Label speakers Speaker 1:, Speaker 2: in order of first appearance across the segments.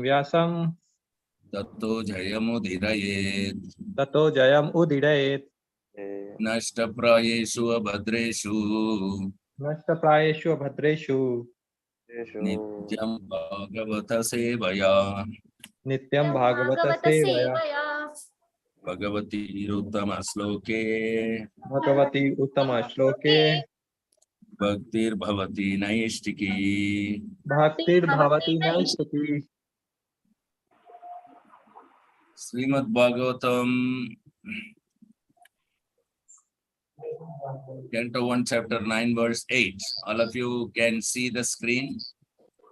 Speaker 1: व्यासं
Speaker 2: ततो जयमुदीरयेत्
Speaker 1: ततो जयम् उदीरयेत्
Speaker 2: नष्टप्रायेषु अभद्रेषु
Speaker 1: नष्टप्रायेषु भद्रेषु
Speaker 2: नित्यं भागवत सेवया
Speaker 1: नित्यं भागवत सेवया
Speaker 2: भगवतीरुत्तमश्लोके
Speaker 1: भगवती उत्तम श्लोके
Speaker 2: भक्तिर्भवति नैष्टिकी
Speaker 1: भक्तिर्भवति नैष्टिकी।
Speaker 2: Shrimad Bhagavatam Canto 1, Chapter 9, Verse 8. All of you can see the screen.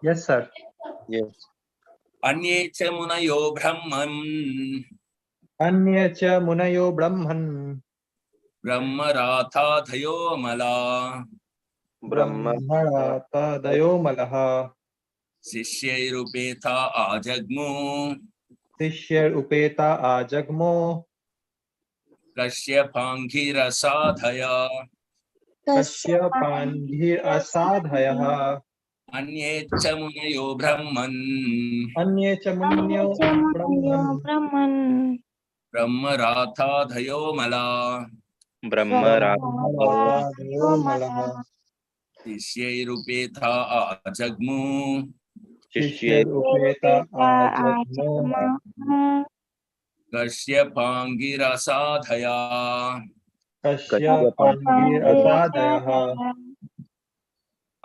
Speaker 1: Yes, sir.
Speaker 3: Yes.
Speaker 2: Anye cha munayo brahman
Speaker 1: अन्ये च मुनयो ब्रह्मन्
Speaker 2: brahmarathayo mala
Speaker 1: ब्रह्मणातदयो मलः
Speaker 2: शिष्यैरुपेता आजग्मु
Speaker 1: शिष्य उपेता आजग्मो
Speaker 2: कश्यपाङ्घिरसाधया
Speaker 1: कश्यपान्भिरसाधयः
Speaker 2: अन्ये च मुनयो ब्रह्मन्
Speaker 1: अन्ये च मुनयो ब्रह्मन्
Speaker 2: ब्रह्मराथाधयो मला
Speaker 1: ब्रह्मरातदयो मलः
Speaker 2: शिष्यैरुपेता आजग्मु
Speaker 1: शिष्य उपेता आजग्मो
Speaker 2: कश्यपाङ्घिरसाधया
Speaker 1: कश्यपान्भिरसाधयः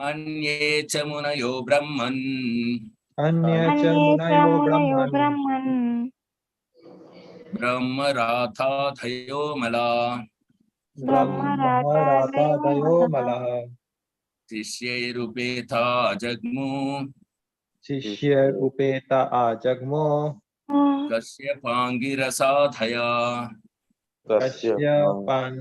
Speaker 2: अन्ये च मुनयो ब्रह्मन्
Speaker 1: अन्ये च मुनयो ब्रह्मन्
Speaker 2: ब्रह्मराथाधयो मला
Speaker 1: ब्रह्मरातदयो मलः
Speaker 2: शिष्यैरुपेता जग्मु
Speaker 1: शिष्य उपेता आजग्मो
Speaker 2: कश्यपाङ्गिरसाधया
Speaker 1: कश्यपान्भिरसाधयः।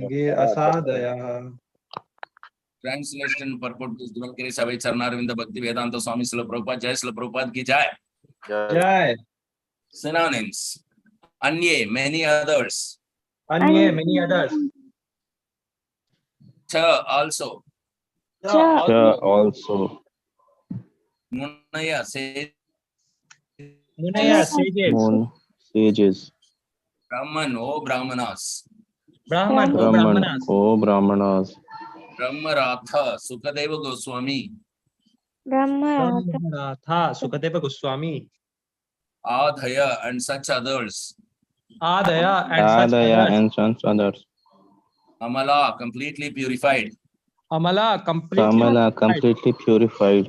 Speaker 2: Translation purport is given Kiri Savai Charnarvinda Bhakti Vedanta Swami Srila Prabhupada Jai Srila Prabhupada ki Jai.
Speaker 1: Jai.
Speaker 2: Synonyms: Anye, many others.
Speaker 1: Anye, many others.
Speaker 2: Cha, also.
Speaker 3: Also.
Speaker 2: Munaya, say.
Speaker 1: Munaya, sages.
Speaker 3: Sages.
Speaker 2: Brahman, O Brahmanas.
Speaker 1: Brahman, O
Speaker 3: Brahman,
Speaker 1: Brahmanas.
Speaker 3: O Brahmanas.
Speaker 2: Brahmaratha, Sukadeva Goswami.
Speaker 1: Brahmaratha, Sukadeva Goswami.
Speaker 2: Adhaya and such others.
Speaker 1: Adaya and such others.
Speaker 2: Amala, completely purified.
Speaker 1: Amala, completely
Speaker 3: purified.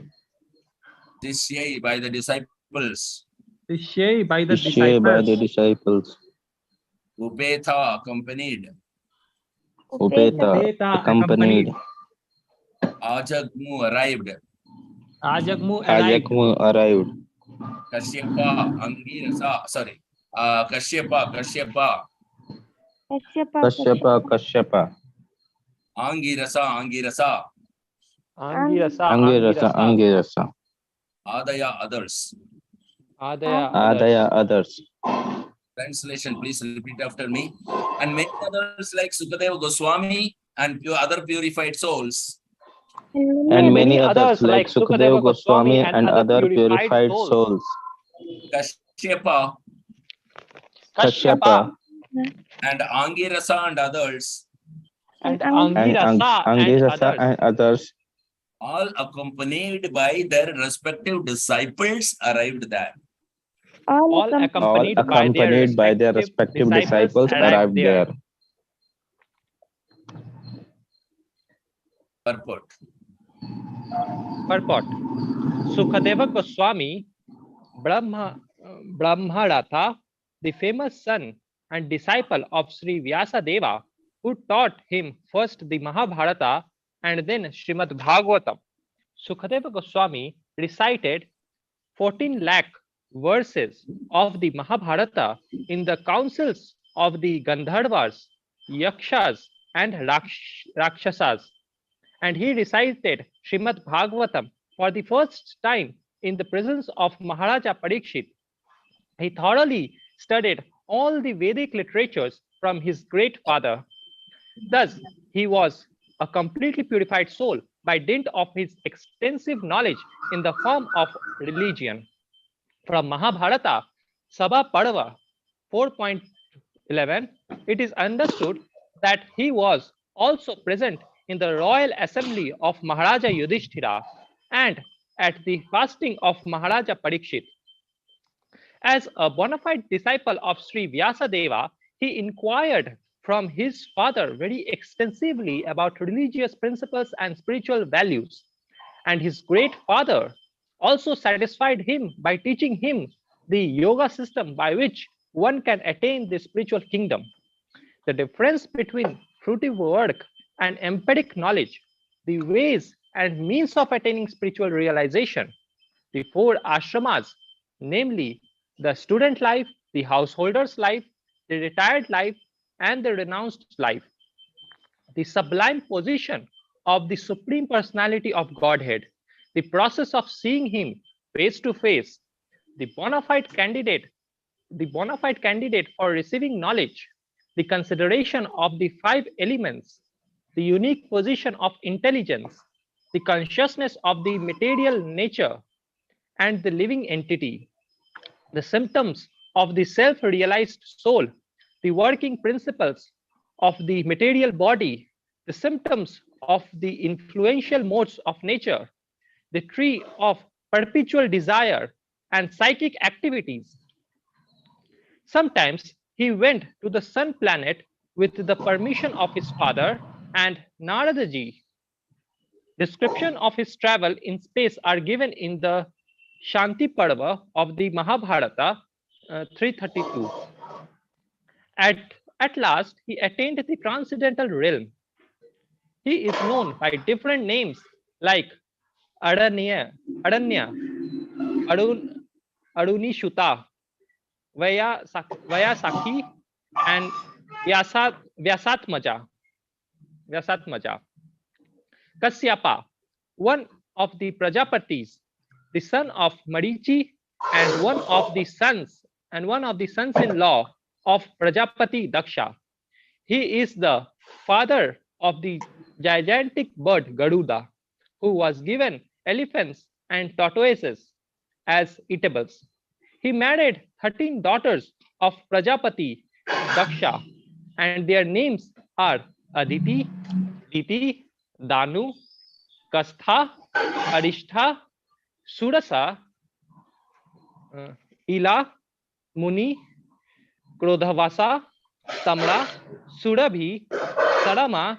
Speaker 2: Tishyai, by the disciples.
Speaker 1: Tishyai, by the
Speaker 3: disciples.
Speaker 2: Upeta, accompanied.
Speaker 3: Upeta, accompanied.
Speaker 2: Ajagmu, arrived.
Speaker 1: Ajagmu
Speaker 3: arrived.
Speaker 2: Kashyapa, Angirasa, sorry. Kashyapa. Angirasa. Adaya, others.
Speaker 3: Adaya, others.
Speaker 2: Translation, please repeat after me. And many others like Sukadeva Goswami and other purified souls.
Speaker 3: And many others like Sukadeva Goswami and other purified souls.
Speaker 2: Kashyapa and Angirasa and others.
Speaker 3: Angirasa and others.
Speaker 2: All accompanied by their respective disciples arrived there.
Speaker 3: All accompanied by their respective disciples arrived there.
Speaker 2: Purport.
Speaker 4: Sukadeva Goswami, Brahmaratha, the famous son and disciple of Sri Vyasadeva, who taught him first the Mahabharata and then Srimad Bhagavatam. Sukadeva Goswami recited 14 lakh verses of the Mahabharata in the councils of the Gandharvas, Yakshas, and Rakshasas. And he recited Srimad Bhagavatam for the first time in the presence of Maharaja Parikshit. He thoroughly studied all the Vedic literatures from his great father. Thus, he was a completely purified soul by dint of his extensive knowledge in the form of religion. From Mahabharata Sabha Padava 4.11, it is understood that he was also present in the royal assembly of Maharaja Yudhishthira and at the fasting of Maharaja Parikshit. As a bona fide disciple of Sri Vyasadeva, he inquired from his father very extensively about religious principles and spiritual values. And his great father also satisfied him by teaching him the yoga system by which one can attain the spiritual kingdom. The difference between fruitive work and empiric knowledge, the ways and means of attaining spiritual realization, the four ashramas, namely the student life, the householder's life, the retired life, and the renounced life, the sublime position of the Supreme Personality of Godhead, the process of seeing Him face to face, the bona fide candidate for receiving knowledge, the consideration of the five elements, the unique position of intelligence, the consciousness of the material nature and the living entity, the symptoms of the self-realized soul, the working principles of the material body, the symptoms of the influential modes of nature, the tree of perpetual desire and psychic activities. Sometimes he went to the sun planet with the permission of his father and Naradaji. Description of his travel in space are given in the Shanti Parva of the Mahabharata 332. At last, he attained the transcendental realm. He is known by different names like Aranya, Arunishuta, Vyasakhi, and Vyasatmaja. Kasyapa, one of the Prajapatis, the son of Marichi, and one of the sons-in-law of Prajapati Daksha. He is the father of the gigantic bird Garuda, who was given elephants and tortoises as eatables. He married 13 daughters of Prajapati Daksha, and their names are Aditi, Diti, Danu, Kastha, Arishtha, Surasa, Ila, Muni, Krodhavasa, Tamra, Surabhi, Sarama,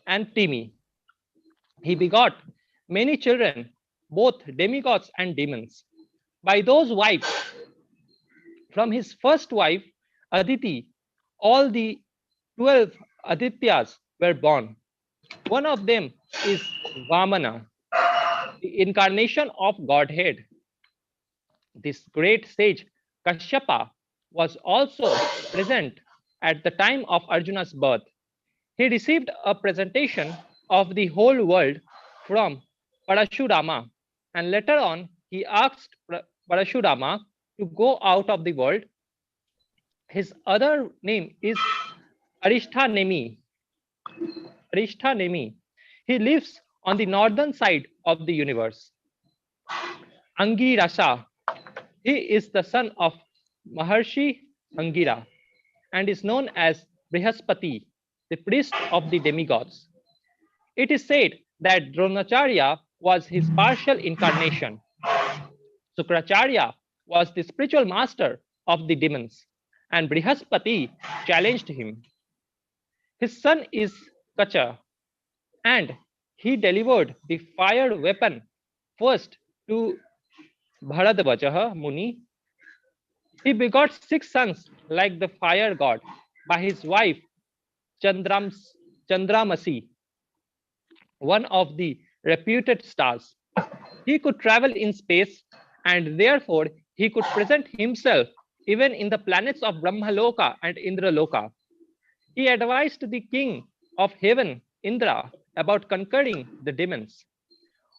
Speaker 4: and Timi. He begot many children, both demigods and demons. By those wives, from his first wife, Aditi, all the 12 Adityas were born. One of them is Vamana, the incarnation of Godhead. This great sage Kashyapa was also present at the time of Arjuna's birth. He received a presentation of the whole world from Parashurama, and later on he asked Parashurama to go out of the world. His other name is Arishthanemi. He lives on the northern side of the universe. Angirasa, he is the son of Maharshi Angira and is known as Brihaspati, the priest of the demigods. It is said that Dronacharya was his partial incarnation. Sukracharya was the spiritual master of the demons, and Brihaspati challenged him. His son is Kacha, and he delivered the fire weapon first to Bharadvaja Muni. He begot 6 sons like the fire god by his wife Chandramasi, one of the reputed stars. He could travel in space, and therefore he could present himself even in the planets of Brahmaloka and Indraloka. He advised the king of heaven, Indra, about conquering the demons.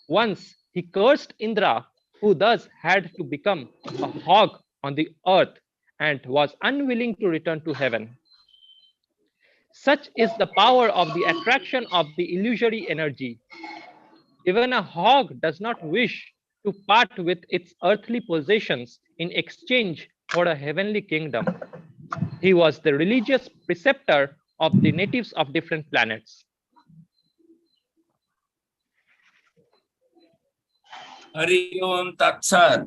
Speaker 4: Once he cursed Indra, who thus had to become a hog on the earth and was unwilling to return to heaven. Such is the power of the attraction of the illusory energy. Even a hog does not wish to part with its earthly possessions in exchange for a heavenly kingdom. He was the religious preceptor of the natives of different planets.
Speaker 2: Hari Om Tat Sat.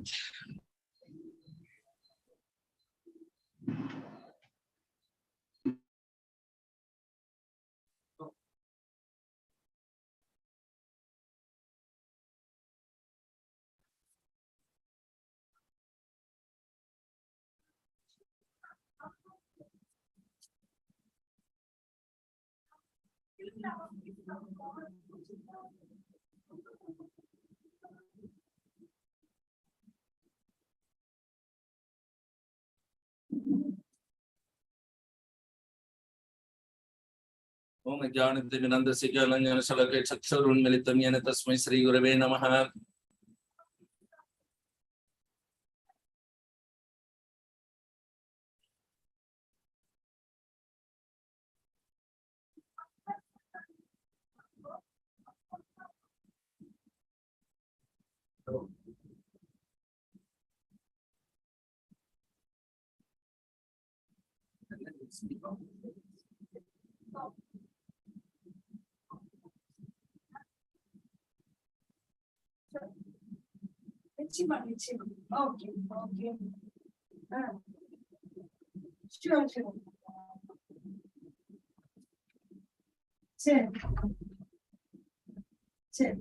Speaker 2: Om Jnanatimirandasya Jnana Salakaya Chakshurunmilitam Yena Tasmai Shri Gurave Namaha.
Speaker 5: Okay. Sure. Sure. Okay.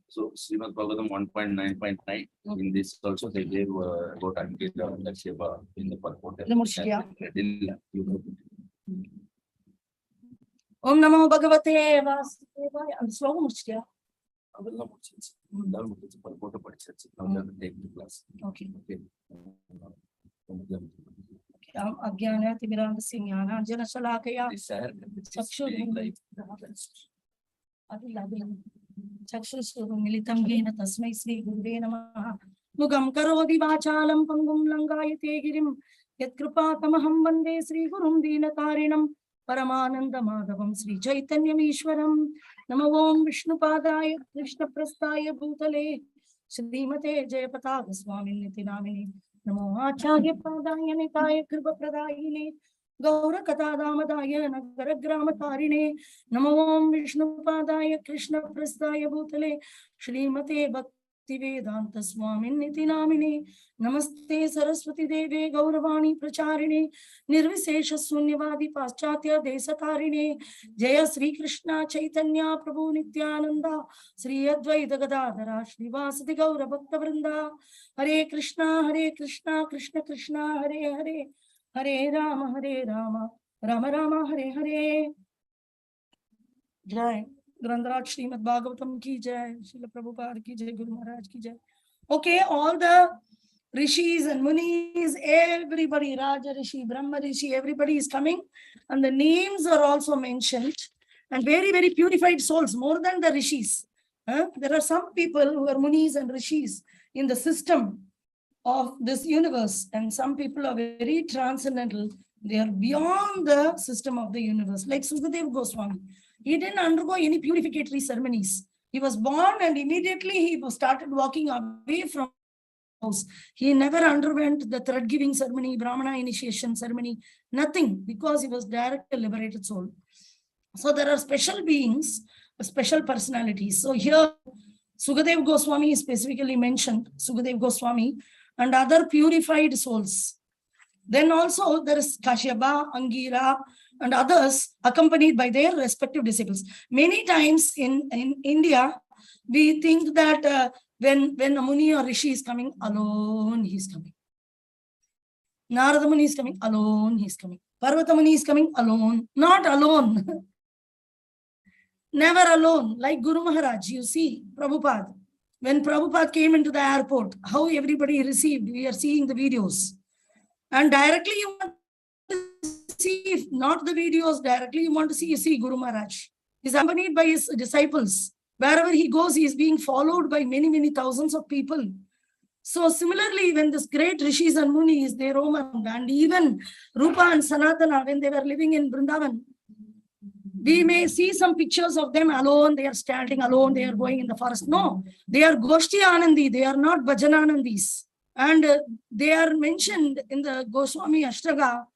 Speaker 2: So Srimad Bhagavatam 1.9.9. In this also they gave about Ankita Shiva in the purport.
Speaker 5: Om Namo Bhagavate Vasudevaya. I'm slow Mushya. Okay. Agyana Timirandasya Jnana Jana Salakaya Chakshurunmilitam Yena Tasmai Shri Gurave Namaha. Mugam Karodi Vachalam Pangum Langayate Girim Yat Kripatamaham Vande Shri Gurum Dinatarinam Paramananda Madhavam Sri Chaitanyam Ishwaram. Namo Om Vishnupadaya Krishna Prastaya Bhutale Srimate Jayapataga Swami Niti Namini. Namo Acharya Padaya Nitaya Kripa Pradayine Gaura Katadamadaya Nagaragramatarine. Namo Om Vishnupadaya Krishna Prastaya Bhutale Srimate Bhaktivedanta Swami Niti Namini. Namaste Saraswati Deve Gauravani Pracharine Nirvisesha Sunyavadi Paschatya Desatarine. Jaya Sri Krishna Chaitanya Prabhu Nityananda Sri Advaita Gadadhara Shri Vasadi Gaura Bhakta Vrinda. Hare Krishna Krishna Krishna Hare Hare Hare Rama Rama Rama Hare Hare. Jai Grandraj Srimad Bhagavatam ki jai, Srila Prabhupada ki jai, Guru Maharaj ki jai. Okay, all the Rishis and Munis, everybody, Raja Rishi, Brahma Rishi, everybody is coming, and the names are also mentioned, and very, very purified souls, more than the Rishis. There are some people who are Munis and Rishis in the system of this universe, and some people are very transcendental. They are beyond the system of the universe, like Shukadeva Goswami. He didn't undergo any purificatory ceremonies. He was born and immediately he started walking away from the house. He never underwent the thread giving ceremony, Brahmana initiation ceremony, nothing, because he was directly a liberated soul. So there are special beings, special personalities. So here, Shukadeva Goswami is specifically mentioned, Shukadeva Goswami, and other purified souls. Then also there is Kashyapa, Angira, and others accompanied by their respective disciples. Many times in India, we think that when a Muni or Rishi is coming, alone he is coming. Narada Muni is coming, alone he is coming. Parvata Muni is coming, alone. Not alone. Never alone. Like Guru Maharaj, you see, Prabhupada. When Prabhupada came into the airport, how everybody received, we are seeing the videos. And directly you want to see, if not the videos directly, you want to see, you see Guru Maharaj. He's accompanied by his disciples. Wherever he goes, he is being followed by many, many thousands of people. So similarly, when this great rishis and munis, they roam, and even Rupa and Sanatana, when they were living in Vrindavan, we may see some pictures of them alone. They are standing alone. They are going in the forest. No, they are Goshti Anandi. They are not Bhajananandis. And they are mentioned in the Goswami Ashtaga.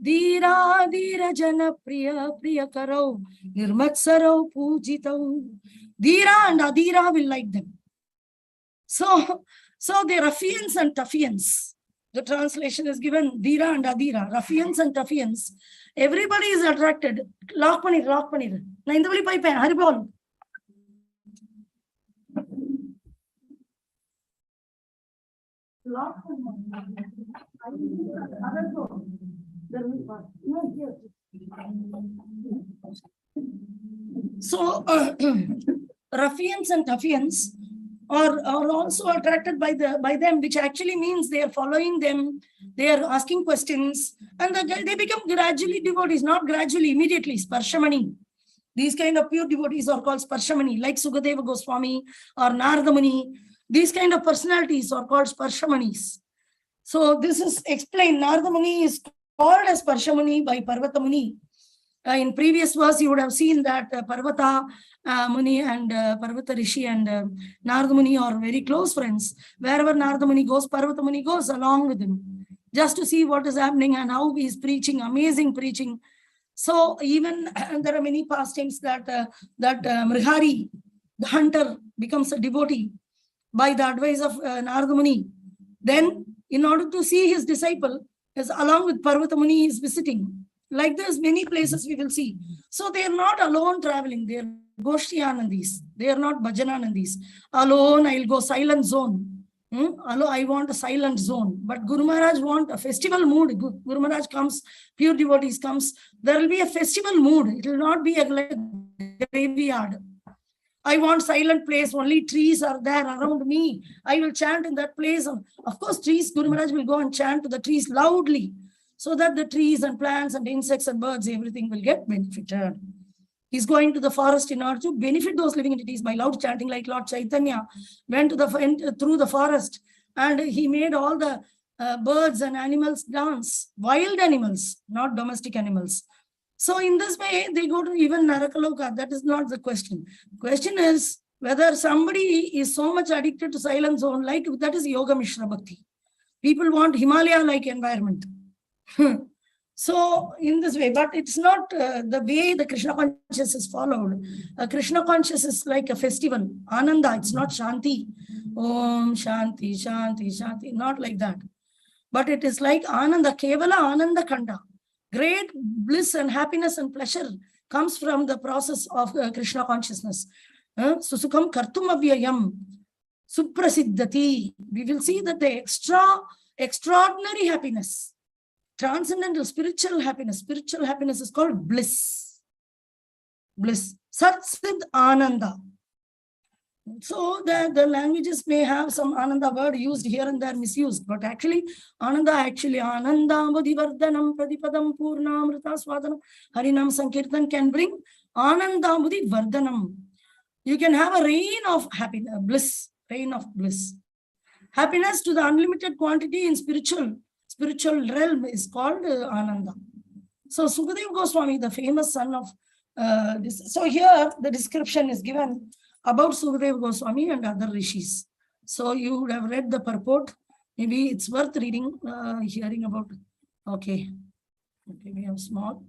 Speaker 5: Dira Dira Jana Priya Priya Karau Nirmatsarau Pujitau. Dira and Adira will like them. So the Ruffians and Tuffians. The translation is given Dira and Adira. Ruffians and Tuffians. Everybody is attracted. Lock panir. Na indavali pipe Haribol. So Ruffians and Tuffians are also attracted by them, which actually means they are following them, they are asking questions, and they become gradually devotees, not gradually, immediately. Sparshamani. These kind of pure devotees are called Sparshamani, like Sukadeva Goswami or Narada Muni. These kind of personalities are called Sparshamanis. So this is explained. Narada Muni is called as Sparshamani by Parvata Muni. In previous verse, you would have seen that Parvata Muni and Parvata Rishi and Narada Muni are very close friends. Wherever Narada Muni goes, Parvata Muni goes along with him, just to see what is happening and how he is preaching, amazing preaching. So even there are many pastimes that Mrihari, the hunter, becomes a devotee by the advice of Narada Muni. Then, in order to see his disciple, as along with Parvata Muni, he is visiting. Like this, many places we will see. So they are not alone traveling. They are Goshtiyanandis. They are not Bhajananandis. Alone, I will go silent zone. Alone, I want a silent zone. But Guru Maharaj want a festival mood. Guru Maharaj comes, pure devotees comes. There will be a festival mood. It will not be a graveyard. I want silent place. Only trees are there around me. I will chant in that place. Of course, trees, Guru Maharaj will go and chant to the trees loudly, so that the trees and plants and insects and birds, everything will get benefited. He's going to the forest in order to benefit those living entities by loud chanting, like Lord Chaitanya went to through the forest, and he made all the birds and animals dance, wild animals, not domestic animals. So in this way, they go to even Narakaloka. That is not the question. The question is whether somebody is so much addicted to silent zone, like that is Yoga Mishra Bhakti. People want Himalaya-like environment. So in this way, but it's not the way the Krishna consciousness is followed. Krishna consciousness is like a festival, Ananda. It's not Shanti. Om Shanti, Shanti, Shanti. Not like that. But it is like Ananda, Kevala Ananda Khanda. Great bliss and happiness and pleasure comes from the process of Krishna consciousness. Susukam Kartum Avyayam Suprasiddhati. We will see that the extraordinary happiness, transcendental spiritual happiness is called bliss. Bliss. Sat Siddh Ananda. So the languages may have some Ananda word used here and there, misused, but actually Ananda Bodhivardhanam Pradipadam Purnamrita Swadanam Harinam Sankirtan can bring Ananda Bodhivardhanam. You can have a rain of happiness, bliss, rain of bliss. Happiness to the unlimited quantity in spiritual realm is called Ananda. So Sukadeva Goswami, the famous son of this. So here the description is given about Sukadeva Goswami and other rishis. So you would have read the purport. Maybe it's worth reading, hearing about. Okay, we have small.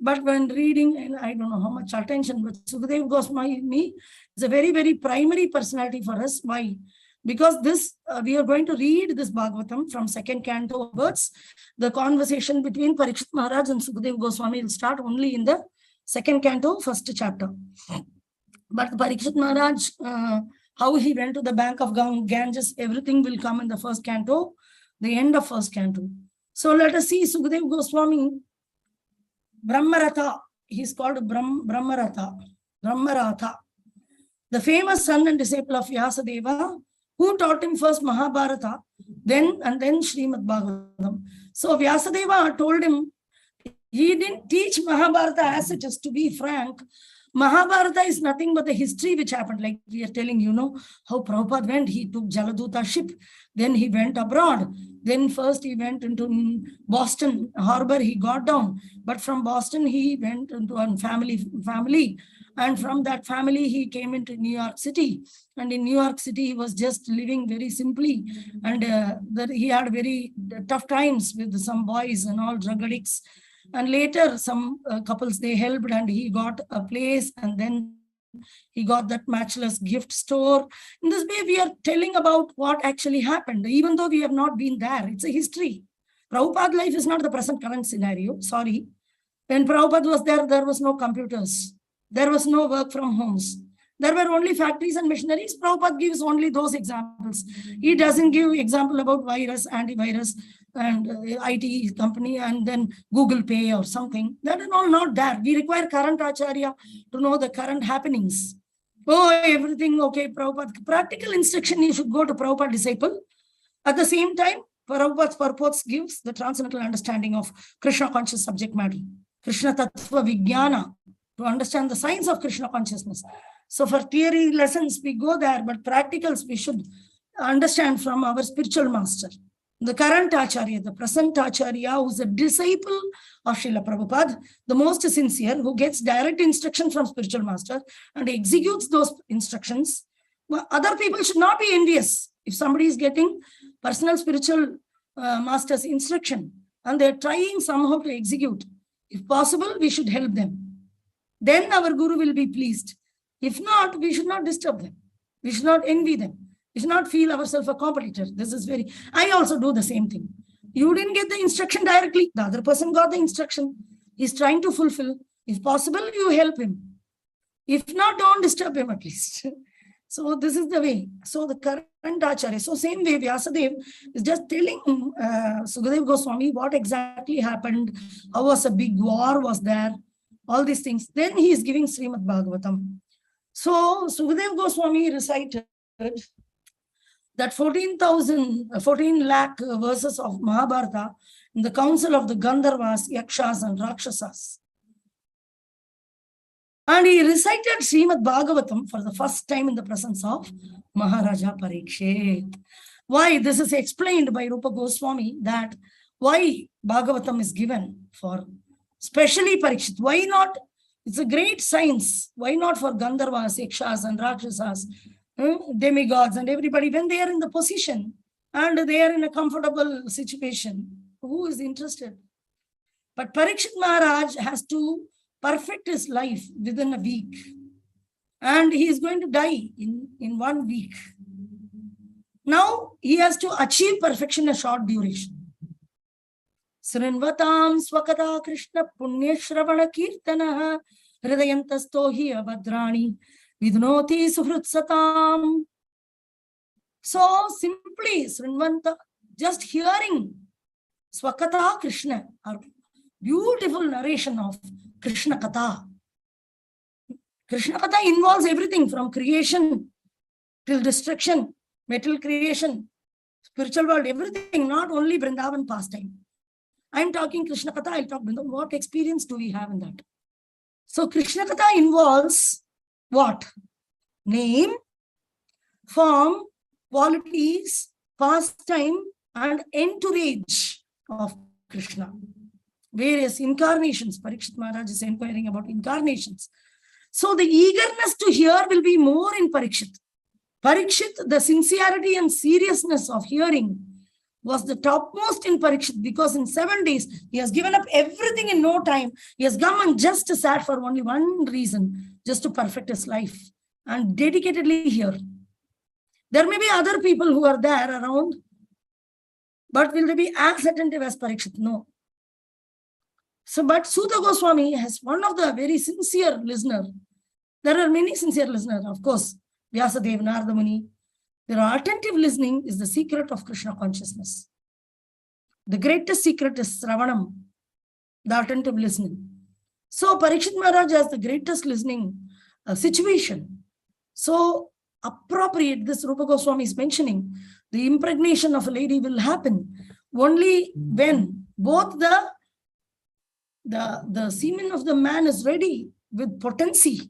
Speaker 5: But when reading, and I don't know how much attention, but Sukadeva Goswami is a very, very primary personality for us. Why? Because this, we are going to read this Bhagavatam from second canto onwards. The conversation between Parikshit Maharaj and Sukadeva Goswami will start only in the second canto, first chapter. But Parikshit Maharaj, how he went to the bank of Ganges, everything will come in the first canto, the end of first canto. So let us see Sukadeva Goswami, Brahmaratha. He's called Brahmaratha. The famous son and disciple of Vyasadeva, who taught him first Mahabharata then Srimad Bhagavatam. So Vyasadeva told him, he didn't teach Mahabharata as it is, to be frank. Mahabharata is nothing but the history which happened. Like we are telling, how Prabhupada went. He took Jaladuta ship. Then he went abroad. Then first he went into Boston harbor. He got down. But from Boston, he went into a family. And from that family, he came into New York City. And in New York City, he was just living very simply. And he had very tough times with some boys and all drug addicts. And later, some couples, they helped and he got a place, and then he got that matchless gift store. In this way, we are telling about what actually happened, even though we have not been there. It's a history. Prabhupada's life is not the present current scenario. Sorry. When Prabhupada was there, there was no computers. There was no work from homes. There were only factories and machineries. Prabhupada gives only those examples. He doesn't give example about virus, antivirus, and IT company, and then Google Pay or something. That is all not there. We require current Acharya to know the current happenings. Oh, everything okay, Prabhupada. Practical instruction, you should go to Prabhupada disciple. At the same time, Prabhupada's purpose gives the transcendental understanding of Krishna conscious subject matter. Krishna Tattva Vijnana, to understand the science of Krishna consciousness. So for theory lessons, we go there, but practicals we should understand from our spiritual master. The current Acharya, the present Acharya, who is a disciple of Srila Prabhupada, the most sincere, who gets direct instruction from spiritual master and executes those instructions. Well, other people should not be envious. If somebody is getting personal spiritual master's instruction and they're trying somehow to execute, if possible, we should help them. Then our Guru will be pleased. If not, we should not disturb them. We should not envy them. We should not feel ourselves a competitor. This is very, I also do the same thing. You didn't get the instruction directly. The other person got the instruction. He's trying to fulfill. If possible, you help him. If not, don't disturb him at least. So this is the way. So the current Acharya. So same way, Vyasadeva is just telling Sukadeva Goswami what exactly happened. How was a big war was there. All these things. Then he is giving Srimad Bhagavatam. So Sukadeva Goswami recited that 14 lakh verses of Mahabharata in the council of the Gandharvas, Yakshas and Rakshasas. And he recited Srimad Bhagavatam for the first time in the presence of Maharaja Parikshit. Why? This is explained by Rupa Goswami, that why Bhagavatam is given for specially Parikshit. Why not? It's a great science. Why not for Gandharvas, Yakshas and Rakshasas, demigods and everybody, when they are in the position and they are in a comfortable situation? Who is interested? But Parikshit Maharaj has to perfect his life within a week. And he is going to die in 1 week. Now he has to achieve perfection in a short duration. Srinvatam swakata Krishna punya shravana kirtanaha hridayantasto hi avadrani vidnoti suhrutsatam. So simply, Srinvanta, just hearing Swakata Krishna, or beautiful narration of Krishna Katha. Krishna Katha involves everything from creation till destruction, material creation, spiritual world, everything, not only Vrindavan pastime. I'm talking Krishna Katha, I'll talk Vrindavan. What experience do we have in that? So Krishna Katha involves what? Name, form, qualities, pastime, and entourage of Krishna. Various incarnations. Parikshit Maharaj is inquiring about incarnations. So the eagerness to hear will be more in Parikshit. Parikshit, the sincerity and seriousness of hearing was the topmost in Parikshit, because in 7 days, he has given up everything in no time. He has come and just sat for only one reason, just to perfect his life and dedicatedly hear. There may be other people who are there around, but will they be as attentive as Parikshit? No. So, but Suta Goswami has one of the very sincere listener. There are many sincere listeners, of course. Vyasadeva, Narada Muni. There are attentive listening is the secret of Krishna consciousness. The greatest secret is Sravanam, the attentive listening. So Parikshit Maharaj has the greatest listening situation. So appropriate, this Rupa Goswami is mentioning The impregnation of a lady will happen only when both the semen of the man is ready with potency.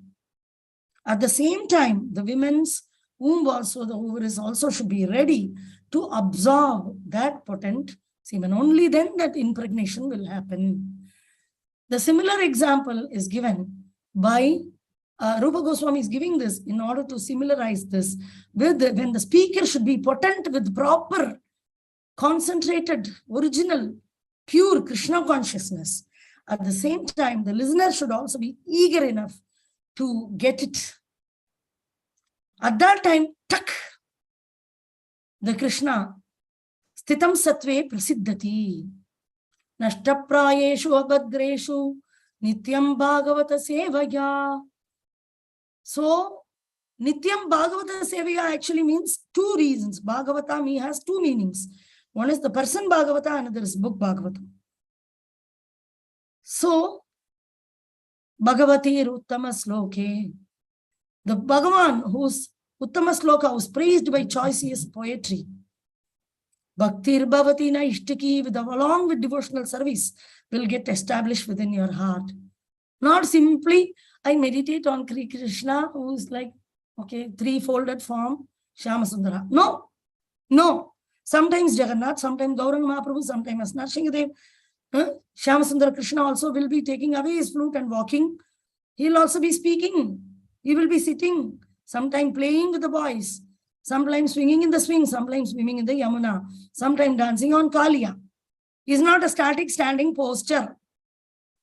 Speaker 5: At the same time, the women's womb also, the ovaries also should be ready to absorb that potent semen. Only then that impregnation will happen. The similar example is given by Rupa Goswami is giving this in order to similarize this with when the speaker should be potent with proper, concentrated, original, pure Krishna consciousness. At the same time, the listener should also be eager enough to get it. At that time, tak, the Krishna, sthitam sattve prasiddhati, nashtaprayeshu abhadreshu, nityam bhagavata sevaya. So, nityam bhagavata sevaya actually means two reasons. Bhagavata has two meanings. One is the person Bhagavata, another is book Bhagavata. So, Bhagavati Uttama Sloke, the Bhagavan whose Uttama Sloka was praised by choicest poetry. Bhaktir Bhavati na Ishtiki, along with devotional service, will get established within your heart. Not simply, I meditate on Krishna, who is like, okay, three-folded form, Shyamasundara. No, no. Sometimes Jagannath, sometimes Gauranga Mahaprabhu, sometimes Narsinghadev. Shyamasundara Krishna also will be taking away his flute and walking. He will also be speaking. He will be sitting, sometimes playing with the boys, sometimes swinging in the swing, sometimes swimming in the Yamuna, sometimes dancing on Kaliya. He is not a static standing posture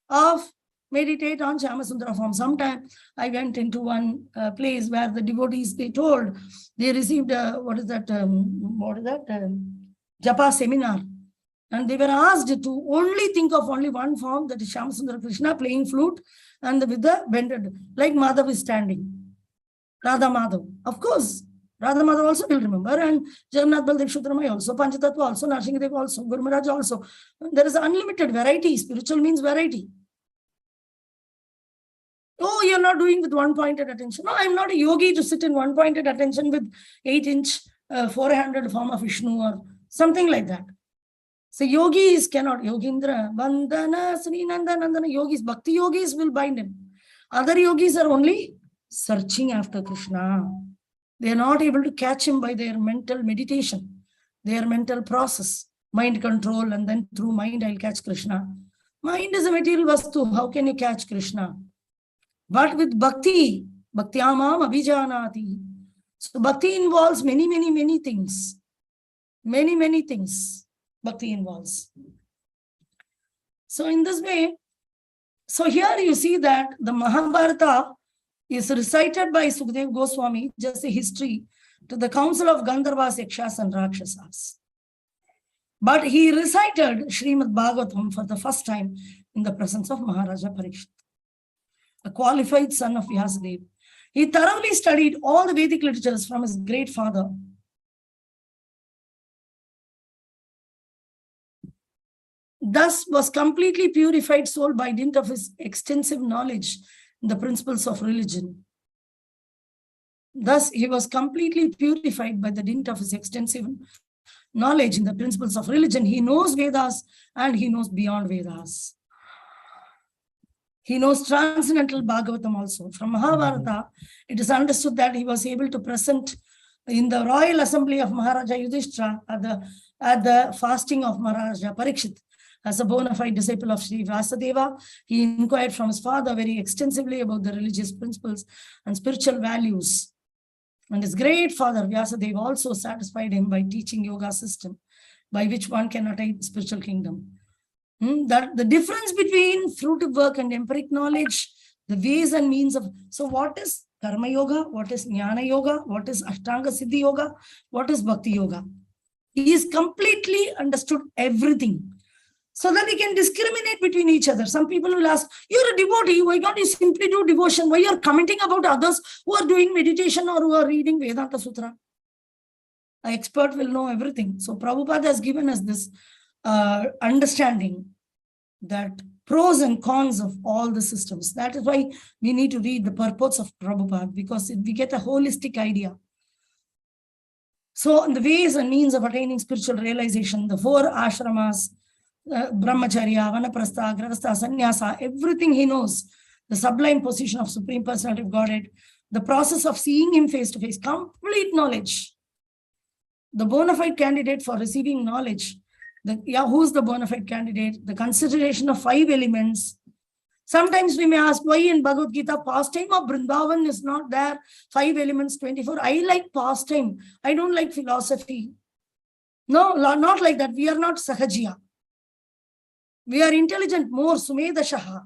Speaker 5: of meditate on Shyamasundara form. Sometime I went into one place where the devotees, they told, they received Japa seminar. And they were asked to only think of only one form, that is Shyamasundara Krishna playing flute and with the bended, like Madhav is standing. Radha Madhav. Of course, Radha Madhav also will remember, and Jagannath Baldev Shudramai also, Panchatattva also, Narsinghadev also, Guru Maharaj also. There is unlimited variety. Spiritual means variety. Oh, you're not doing with one-pointed attention. No, I'm not a yogi to sit in one-pointed attention with 8-inch four-handed form of Vishnu or something like that. So yogis cannot, Yogindra, Bandana, Srinanda, Nandana, yogis, bhakti yogis will bind him. Other yogis are only searching after Krishna. They are not able to catch him by their mental meditation, their mental process, mind control, and then through mind I'll catch Krishna. Mind is a material vastu. How can you catch Krishna? But with bhakti, bhaktyamam abhijanati. So bhakti involves many things. Many things bhakti involves. So in this way, so here you see that the Mahabharata is recited by Sukadeva Goswami, just a history to the council of Gandharvas, Yakshas and Rakshasas. But he recited Srimad Bhagavatam for the first time in the presence of Maharaja Parikshit, a qualified son of Vyasadeva. He thoroughly studied all the Vedic literatures from his great father. Thus was completely purified soul by dint of his extensive knowledge in the principles of religion. Thus he was completely purified by the dint of his extensive knowledge in the principles of religion. He knows Vedas and he knows beyond Vedas. He knows transcendental Bhagavatam also. From Mahabharata, it is understood that he was able to present in the royal assembly of Maharaja Yudhishthira at the fasting of Maharaja Parikshit. As a bona fide disciple of Sri Vyasadeva, he inquired from his father very extensively about the religious principles and spiritual values. And his great father, Vyasadeva, also satisfied him by teaching yoga system by which one can attain the spiritual kingdom. That the difference between fruitive work and empiric knowledge, the ways and means of, so what is Karma Yoga, what is Jnana Yoga, what is Ashtanga Siddhi Yoga, what is Bhakti Yoga? He is completely understood everything, so that he can discriminate between each other. Some people will ask, you're a devotee, why don't you simply do devotion? Why you're commenting about others who are doing meditation or who are reading Vedanta Sutra? An expert will know everything. So Prabhupada has given us this understanding that pros and cons of all the systems. That is why we need to read the purports of Prabhupada, because we get a holistic idea. So the ways and means of attaining spiritual realization, the 4 ashramas, brahmacharya, vanaprastha, gravastha, sannyasa, everything he knows, the sublime position of Supreme Personality of Godhead, the process of seeing him face to face, complete knowledge. The bona fide candidate for receiving knowledge, who's the bona fide candidate? The consideration of 5 elements. Sometimes we may ask, why in Bhagavad Gita pastime of Vrindavan is not there? 5 elements, 24. I like pastime. I don't like philosophy. No, not like that. We are not Sahajiya. We are intelligent, more Sumedashaha.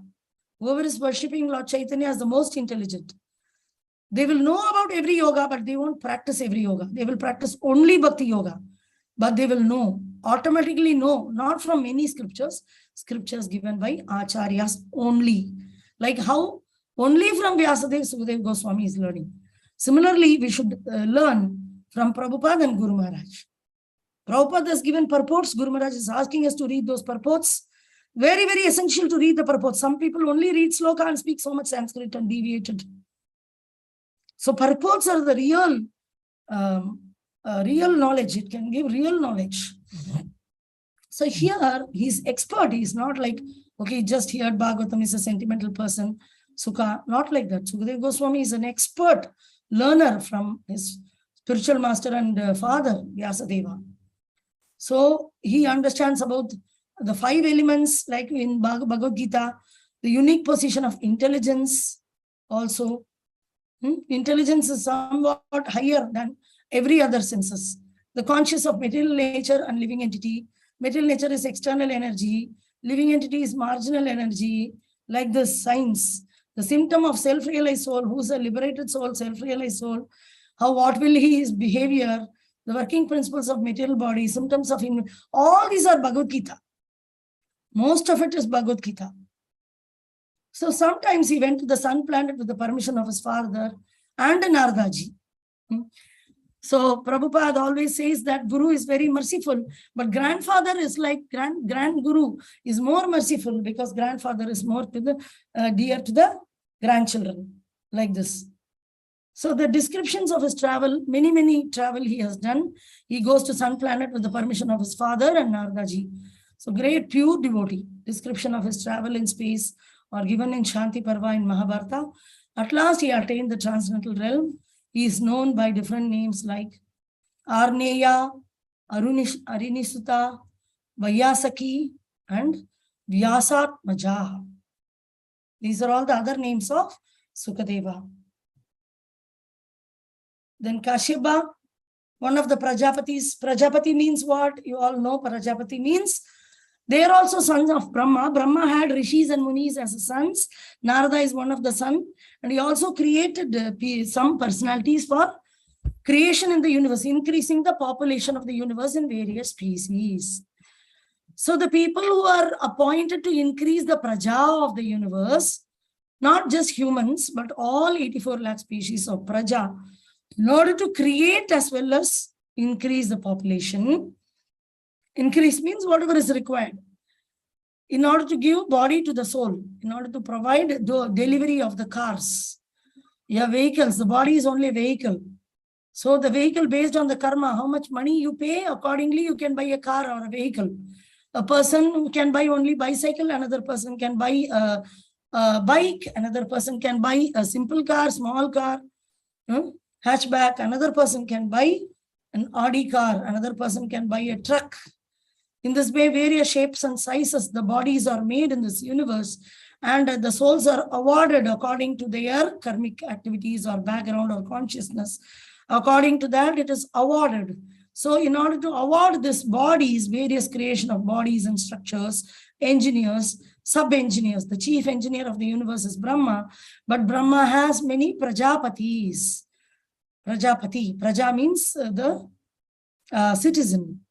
Speaker 5: Whoever is worshipping Lord Chaitanya is the most intelligent. They will know about every yoga, but they won't practice every yoga. They will practice only Bhakti Yoga. But they will know, automatically know, not from many scriptures, scriptures given by Acharyas only. Like how only from Vyasadeva, Sukadeva Goswami is learning. Similarly, we should learn from Prabhupada and Guru Maharaj. Prabhupada has given purports. Guru Maharaj is asking us to read those purports. Very, very essential to read the purports. Some people only read sloka and speak so much Sanskrit and deviated. So purports are the real real knowledge. It can give real knowledge. So here he's expert. He's not like, okay, just heard Bhagavatam, is a sentimental person. Sukha, not like that. Sukadeva Goswami is an expert learner from his spiritual master and father, Vyasadeva. So he understands about the 5 elements, like in Bhagavad Gita, the unique position of intelligence also. Intelligence is somewhat higher than every other senses. The conscious of material nature and living entity. Material nature is external energy. Living entity is marginal energy. Like the signs, the symptom of self-realized soul, who's a liberated soul, self-realized soul, what will his behavior, the working principles of material body, symptoms of all these are Bhagavad Gita. Most of it is Bhagavad Gita. So sometimes he went to the sun planet with the permission of his father and Naradaji. So Prabhupada always says that Guru is very merciful, but grandfather is like grand Guru is more merciful because grandfather is more to the dear to the grandchildren, like this. So the descriptions of his travel, many travel he has done. He goes to sun planet with the permission of his father and Naradaji. So great pure devotee. Description of his travel in space are given in Shanti Parva in Mahabharata. At last he attained the transcendental realm. He is known by different names like Arneya, Arinisuta, Vyasaki, and Vyasatmaja. These are all the other names of Sukadeva. Then Kashyapa, one of the Prajapatis. Prajapati means what? You all know Prajapati means. They are also sons of Brahma. Brahma had rishis and munis as sons. Narada is one of the sons. And he also created some personalities for creation in the universe, increasing the population of the universe in various species. So the people who are appointed to increase the praja of the universe, not just humans, but all 84 lakh species of praja, in order to create as well as increase the population. Increase means whatever is required. In order to give body to the soul, in order to provide the delivery of the cars. Yeah, vehicles, the body is only a vehicle. So the vehicle based on the karma, how much money you pay, accordingly you can buy a car or a vehicle. A person can buy only bicycle, another person can buy a bike, another person can buy a simple car, small car, hatchback, another person can buy an Audi car, another person can buy a truck. In this way, various shapes and sizes, the bodies are made in this universe, and the souls are awarded according to their karmic activities or background or consciousness. According to that, it is awarded. So in order to award this bodies, various creation of bodies and structures, engineers, sub-engineers, the chief engineer of the universe is Brahma, but Brahma has many Prajapatis. Prajapati, Praja means the citizen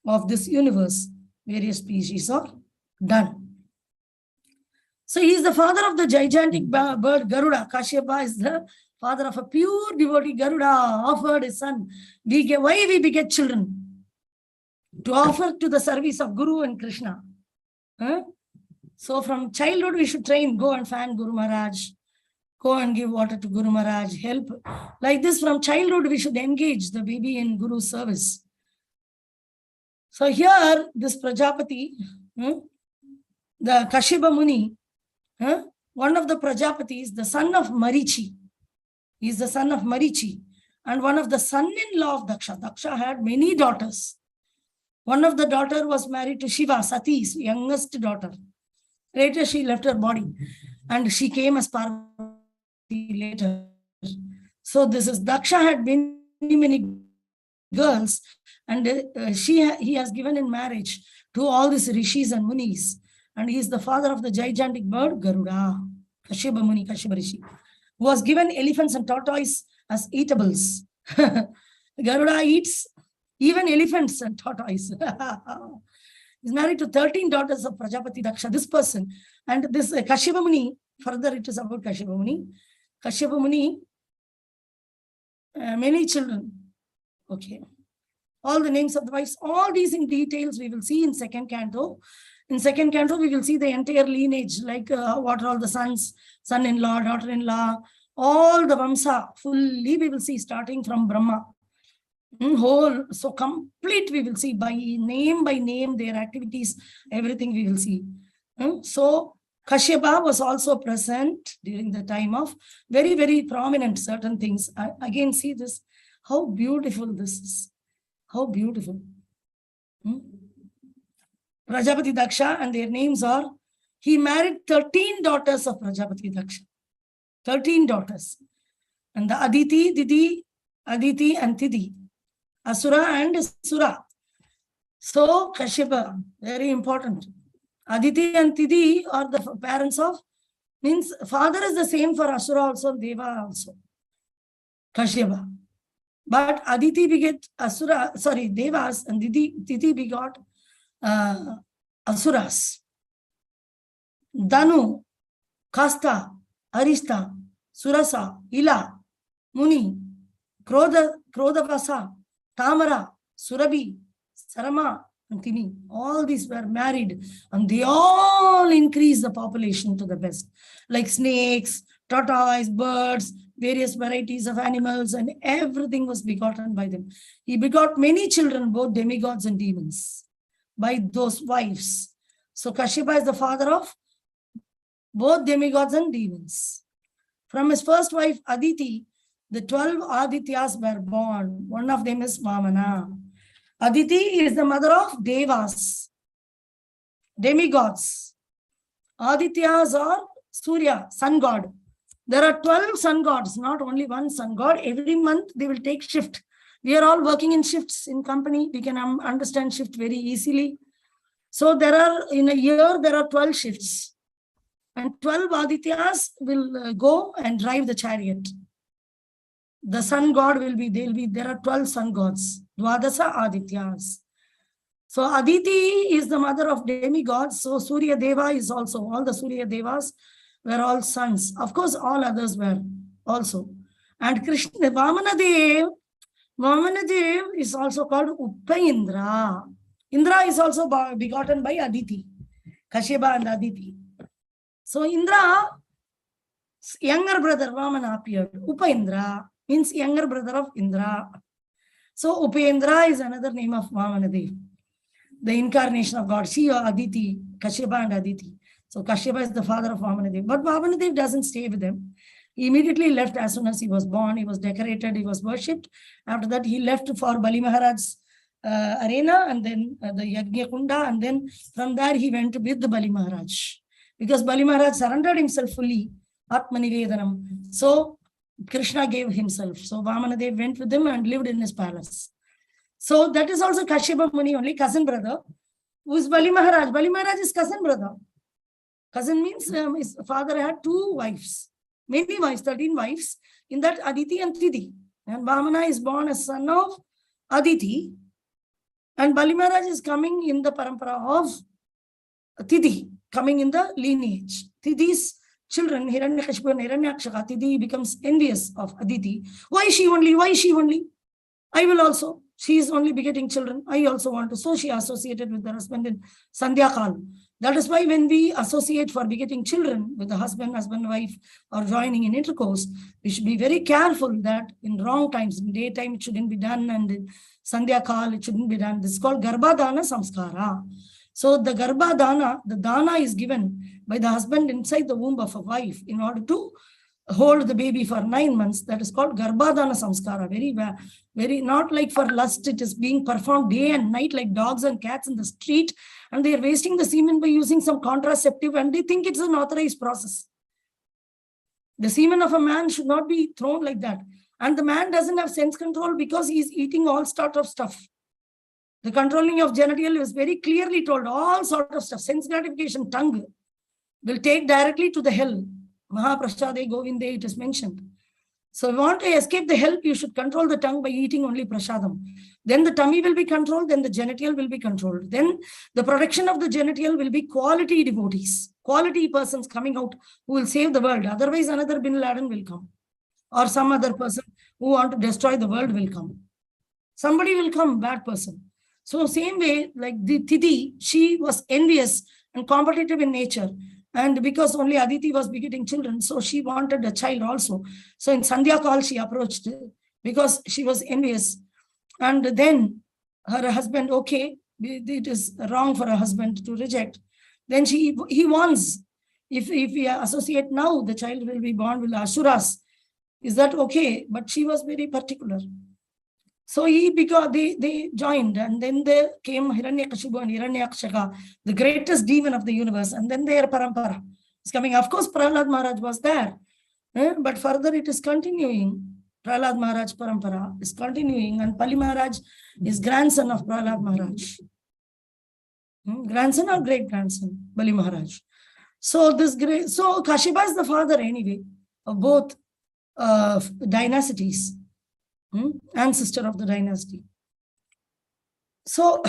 Speaker 5: of this universe. Various species are done. So he is the father of the gigantic bird Garuda. Kashyapa is the father of a pure devotee. Garuda offered his son. Why we beget children? To offer to the service of Guru and Krishna. So from childhood we should train, go and fan Guru Maharaj. Go and give water to Guru Maharaj, help. Like this, from childhood, we should engage the baby in Guru service. So here, this Prajapati, the Kashyapa Muni, one of the Prajapatis, the son of Marichi. He is the son of Marichi and one of the son-in-law of Daksha. Daksha had many daughters. One of the daughter was married to Shiva, Sati's youngest daughter. Later, she left her body and she came as Parvati later. So this is Daksha had many girls, and he has given in marriage to all these rishis and munis, and he is the father of the gigantic bird Garuda, Kashyapa Muni, Kashyapa Rishi, who was given elephants and tortoise as eatables. Garuda eats even elephants and tortoise. He's married to 13 daughters of Prajapati Daksha, this person. And this Kashyapa Muni, further it is about Kashyapa Muni. Kashyapa Muni, many children. Okay. All the names of the wives, all these in details we will see in second canto. In second canto, we will see the entire lineage, like what are all the sons, son-in-law, daughter-in-law, all the Vamsa, fully we will see starting from Brahma. Whole, so complete we will see by name, their activities, everything we will see. So Kashyapa was also present during the time of very, very prominent certain things. Again, see this, how beautiful this is. How beautiful. Prajapati Daksha, and their names are, he married 13 daughters of Prajapati Daksha. 13 daughters. And the Aditi, Didi, Aditi and Tidi. Asura and Sura. So Kashyapa, very important. Aditi and Tidi are the parents of, means father is the same for Asura also, Deva also. Kashyapa. But Aditi beget Asura, sorry, Devas, and Tidi begot Asuras. Danu, Kasta, Arista, Surasa, Ila, Muni, Krodavasa, Tamara, Surabhi, Sarama, and Timi. All these were married, and they all increased the population to the best. Like snakes, tortoise, birds, various varieties of animals, and everything was begotten by them. He begot many children, both demigods and demons, by those wives. So Kashyapa is the father of both demigods and demons. From his first wife, Aditi, the 12 Adityas were born. One of them is Vamana. Aditi is the mother of Devas, demigods. Adityas are Surya, sun god. There are 12 sun gods, not only one sun god. Every month they will take shift. We are all working in shifts in company. We can understand shift very easily. So there are, in a year, there are 12 shifts. And 12 Adityas will go and drive the chariot. The sun god will be, there are 12 sun gods, Dwadasa Adityas. So Aditi is the mother of demigods. So Surya Deva is also, all the Surya Devas were all sons. Of course, all others were also. And Krishna, Vamanadev is also called Upaindra. Indra is also begotten by Aditi, Kashyapa and Aditi. So Indra, younger brother Vamana appeared. Upaindra means younger brother of Indra. So Upendra is another name of Vamanadev, the incarnation of God. She or Aditi, Kashyapa and Aditi. So Kashyapa is the father of Vamanadev. But Vamanadev doesn't stay with them. He immediately left as soon as he was born. He was decorated, he was worshipped. After that, he left for Bali Maharaj's arena, and then the Yajna Kunda, and then from there he went with the Bali Maharaj. Because Bali Maharaj surrendered himself fully, Atmanivedanam. So Krishna gave himself. So Vamanadev went with him and lived in his palace. So that is also Kashyapa Muni, only cousin brother, who is Bali Maharaj. Bali Maharaj is cousin brother. Cousin means his father had 2 wives, many wives, 13 wives, in that Aditi and Tidi. And Vamana is born as son of Aditi. And Bali Maharaj is coming in the parampara of Tidi, coming in the lineage. Tidi's children, Hiranyakashipu and Hiranyakshaka, Tidi becomes envious of Aditi. Why she only? Why she only? I will also. she is only begetting children. I also want to. So she associated with the husband in Sandhya Kal. That is why when we associate for begetting children with the husband, wife, or joining in intercourse, we should be very careful that in wrong times, in daytime, it shouldn't be done, and in Sandhya Kal, it shouldn't be done. This is called Garbhadana Samskara. So the Garbhadana, the dana is given by the husband inside the womb of a wife in order to hold the baby for 9 months. That is called Garbhadana Samskara. Very not like for lust. It is being performed day and night like dogs and cats in the street, and they are wasting the semen by using some contraceptive, and they think it's an authorized process. The semen of a man should not be thrown like that. And the man doesn't have sense control because he is eating all sort of stuff. The controlling of genital is very clearly told, all sort of stuff. Sense gratification, tongue will take directly to the hell. Mahaprasade Govinde, it is mentioned. So if you want to escape the hell, you should control the tongue by eating only prasadam. Then the tummy will be controlled, then the genital will be controlled. Then the protection of the genital will be quality devotees, quality persons coming out who will save the world. Otherwise, another Bin Laden will come. Or some other person who want to destroy the world will come. Somebody will come, bad person. So same way, like the Titi, she was envious and competitive in nature. And because only Aditi was begetting children, so she wanted a child also. So in Sandhya Kal, she approached because she was envious. And then her husband, okay, it is wrong for a husband to reject. Then he wants, if we associate now, the child will be born with Asuras. Is that okay? But she was very particular. So they joined, and then there came Hiranyakashipu and Hiranyakshaka, the greatest demon of the universe, and then their parampara is coming. Of course, Prahlad Maharaj was there, but further it is continuing. Prahlad Maharaj parampara is continuing, and Pali Maharaj is grandson of Prahlad Maharaj. Grandson or great-grandson, Bali Maharaj. So Kashyapa is the father anyway of both dynasties. Ancestor of the dynasty. So,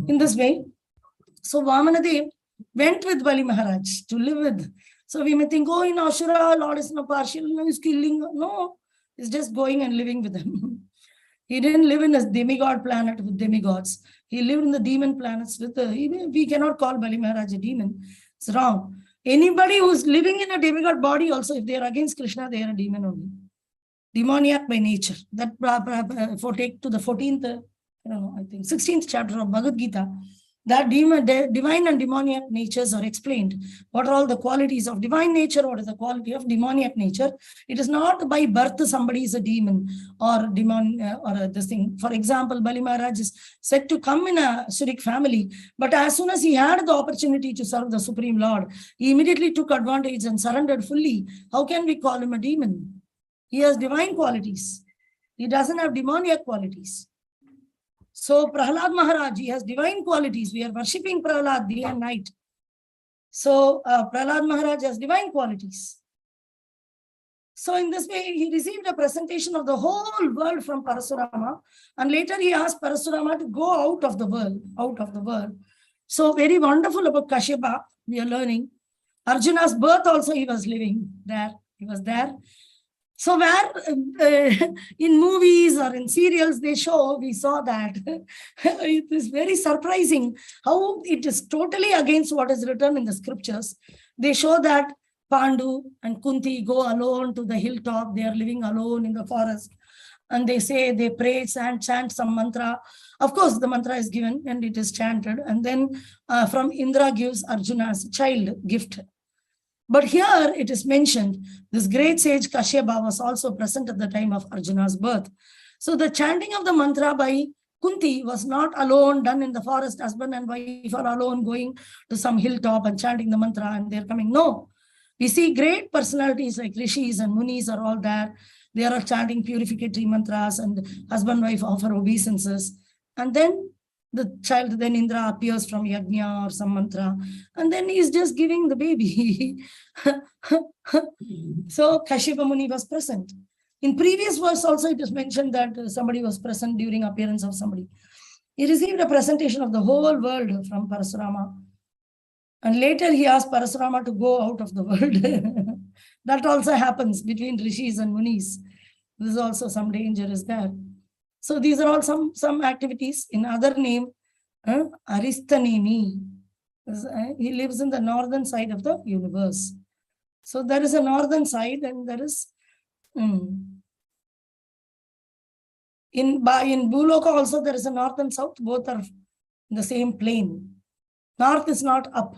Speaker 5: in this way, so Vamanadev went with Bali Maharaj to live with. So we may think, oh, in Ashura, Lord is no partial, no, he's killing. No, he's just going and living with them. He didn't live in a demigod planet with demigods. He lived in the demon planets with we cannot call Bali Maharaj a demon. It's wrong. Anybody who's living in a demigod body also, if they are against Krishna, they are a demon only. Demoniac by nature. That take to the 14th, I think 16th chapter of Bhagavad Gita. That divine and demoniac natures are explained. What are all the qualities of divine nature? What is the quality of demoniac nature? It is not by birth somebody is a demon or demon or this thing. For example, Bali Maharaj is said to come in a Surik family, but as soon as he had the opportunity to serve the Supreme Lord, he immediately took advantage and surrendered fully. How can we call him a demon? He has divine qualities. He doesn't have demoniac qualities. So Prahlad Maharaj, he has divine qualities. We are worshipping Prahlad day and night. So Prahlad Maharaj has divine qualities. So in this way, he received a presentation of the whole world from Parasurama. And later he asked Parasurama to go out of the world. So very wonderful about Kashyapa, we are learning. Arjuna's birth also he was living there. He was there. So where in movies or in serials we saw that it is very surprising how it is totally against what is written in the scriptures. They show that Pandu and Kunti go alone to the hilltop. They are living alone in the forest. And they pray and chant some mantra. Of course, the mantra is given and it is chanted. And then from Indra gives Arjuna's child gift. But here it is mentioned, this great sage Kashyapa was also present at the time of Arjuna's birth. So the chanting of the mantra by Kunti was not alone done in the forest, husband and wife are alone going to some hilltop and chanting the mantra and they're coming. No, we see great personalities like Rishis and Munis are all there. They are chanting purificatory mantras and husband and wife offer obeisances. And then the child, then Indra appears from Yajna or some mantra, and then he's just giving the baby. So Kashyapa Muni was present. In previous verse also it is mentioned that somebody was present during appearance of somebody. He received a presentation of the whole world from Parasurama. And later he asked Parasurama to go out of the world. That also happens between Rishis and Munis. This is also some danger is there. So these are all some activities. In other name, Aristanemi. He lives in the northern side of the universe. So there is a northern side and there is in Bhuloka also there is a north and south, both are in the same plane. North is not up.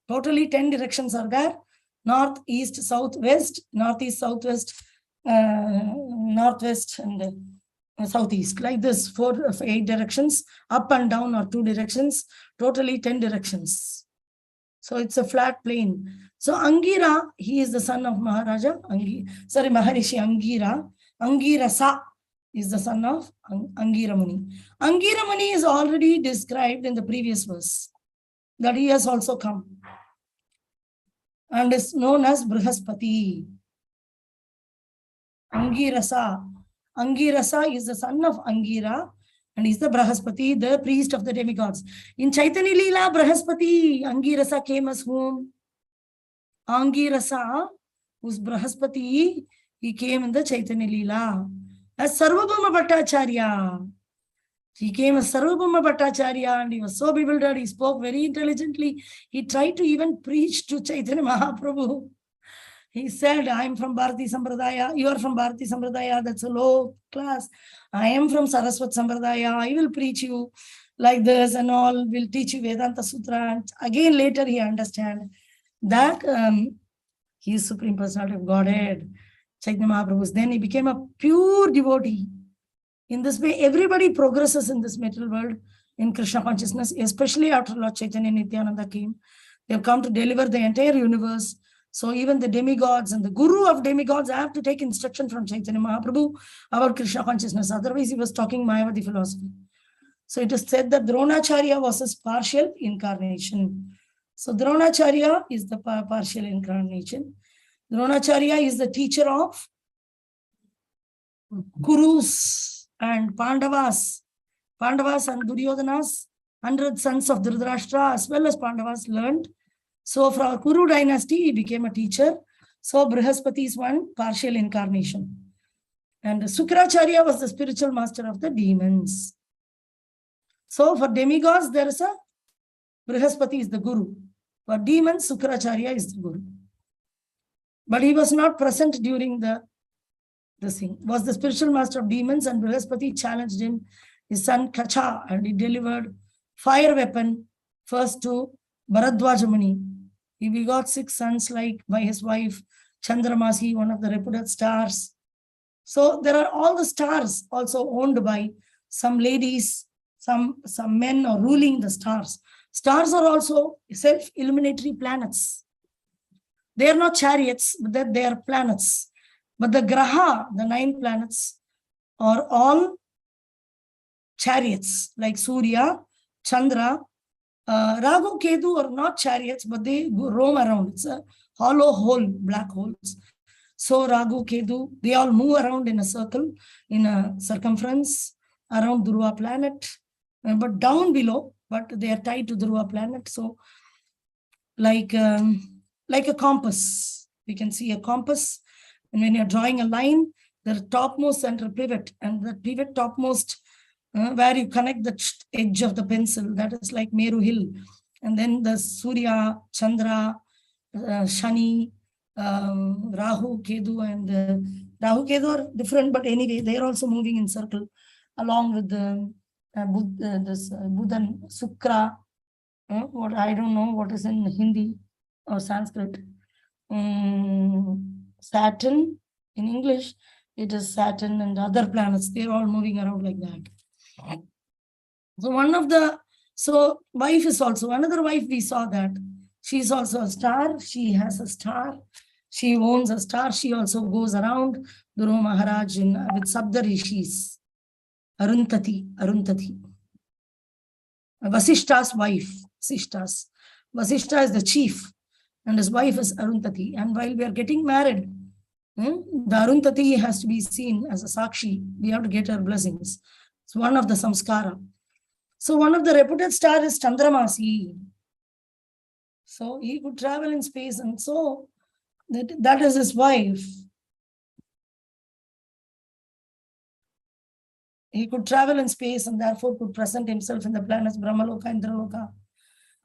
Speaker 5: Totally 10 directions are there. North, east, south, west, northeast, southwest, northwest, and southeast. Like this, 4 of 8 directions. Up and down are 2 directions. Totally 10 directions. So it's a flat plane. So Angira, he is the son of Maharishi Angira. Angirasa is the son of Angira Muni. Angira Muni is already described in the previous verse, that he has also come and is known as Brihaspati. Angirasa. Angirasa is the son of Angira and is the Brihaspati, the priest of the demigods. In Chaitanya Leela, Brihaspati, Angirasa came as whom? Angirasa, who's Brihaspati, he came in the Chaitanya Leela as Sarvabhauma Bhattacharya. He came as Sarvabhauma Bhattacharya and he was so bewildered. He spoke very intelligently. He tried to even preach to Chaitanya Mahaprabhu. He said, I am from Bharati Sampradaya. You are from Bharati Sampradaya. That's a low class. I am from Saraswat Sampradaya. I will preach you like this and all. Will teach you Vedanta Sutra. And again, later he understand that he is Supreme Personality of Godhead. Chaitanya Mahaprabhu. Then he became a pure devotee. In this way, everybody progresses in this material world in Krishna consciousness, especially after Lord Chaitanya Nityananda came. They have come to deliver the entire universe. So even the demigods and the guru of demigods have to take instruction from Chaitanya Mahaprabhu about Krishna consciousness. Otherwise, he was talking Mayavadi philosophy. So it is said that Dronacharya was his partial incarnation. So Dronacharya is the partial incarnation. Dronacharya is the teacher of Kurus and Pandavas. Pandavas and Duryodhanas, 100 sons of Dhritarashtra as well as Pandavas learned. So from Kuru dynasty, he became a teacher. So Brihaspati is one partial incarnation. And Sukracharya was the spiritual master of the demons. So for demigods, there is a Brihaspati is the guru. For demons, Sukracharya is the guru. But he was not present during the thing. Was the spiritual master of demons, and Brihaspati challenged him, his son Kacha, and he delivered fire weapon first to Bharadwaja Muni. He begot 6 sons like by his wife Chandramasi, one of the reputed stars. So there are all the stars also owned by some ladies, some men are ruling the stars. Stars are also self-illuminatory planets. They are not chariots, but they are planets. But the Graha, the 9 planets, are all chariots, like Surya, Chandra. Rahu, Ketu are not chariots, but they roam around. It's a hollow hole, black holes. So Rahu, Ketu, they all move around in a circle, in a circumference around Dhruva planet, but down below, but they are tied to Dhruva planet. So like a compass, we can see a compass. And when you're drawing a line, the topmost center pivot, and the pivot topmost where you connect the edge of the pencil, that is like Meru Hill. And then the Surya, Chandra, Shani, Rahu, Ketu, and Rahu, Ketu are different, but anyway, they are also moving in circle along with the Buddha, Sukra, what I don't know what is in Hindi or Sanskrit. Saturn, in English, it is Saturn and other planets. They're all moving around like that. So wife is also, another wife we saw that. She's also a star. She has a star. She owns a star. She also goes around Dhruva Maharaj with Sabda Rishis. Arundhati. Vasishta's wife. Vasishta is the chief. And his wife is Arundhati. And while we are getting married, the Arundhati has to be seen as a Sakshi. We have to get her blessings. It's one of the samskara. So one of the reputed stars is Chandramasi. So he could travel in space, and so that is his wife. he could travel in space and therefore could present himself in the planets Brahmaloka, Indraloka.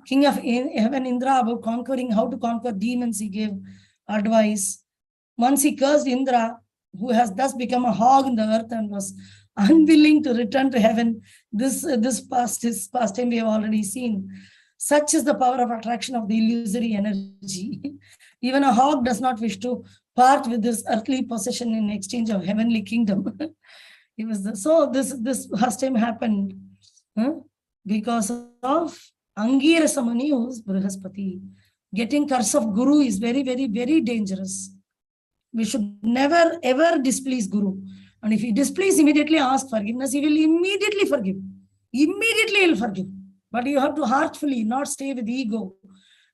Speaker 5: King of heaven Indra, about conquering, how to conquer demons, he gave advice. Once he cursed Indra, who has thus become a hog in the earth and was unwilling to return to heaven. This past time we have already seen. Such is the power of attraction of the illusory energy. Even a hog does not wish to part with this earthly possession in exchange of heavenly kingdom. So this past time happened because of Angirasa Muni, who is Brihaspati. Getting curse of Guru is very, very, very dangerous. We should never ever displease Guru. And if he displease, immediately ask forgiveness. He will immediately forgive. Immediately he will forgive. But you have to heartfully, not stay with ego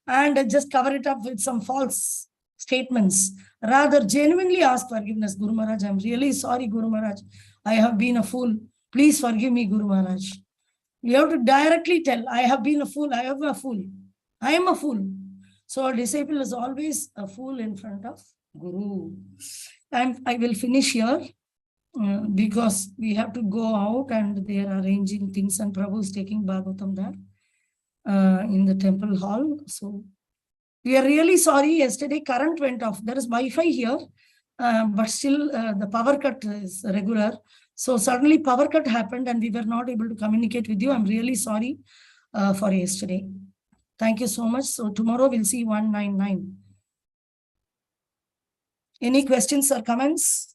Speaker 5: and just cover it up with some false statements. Rather, genuinely ask forgiveness. Guru Maharaj, I'm really sorry, Guru Maharaj. I have been a fool. Please forgive me, Guru Maharaj. You have to directly tell, I have been a fool. I am a fool. I am a fool. So a disciple is always a fool in front of Guru. And I will finish here because we have to go out and they are arranging things and Prabhu is taking Bhagavatam there in the temple hall. So we are really sorry. Yesterday current went off. There is Wi-Fi here, but still the power cut is regular. So suddenly power cut happened and we were not able to communicate with you. I'm really sorry for yesterday. Thank you so much. So tomorrow we'll see 199. Any questions or comments?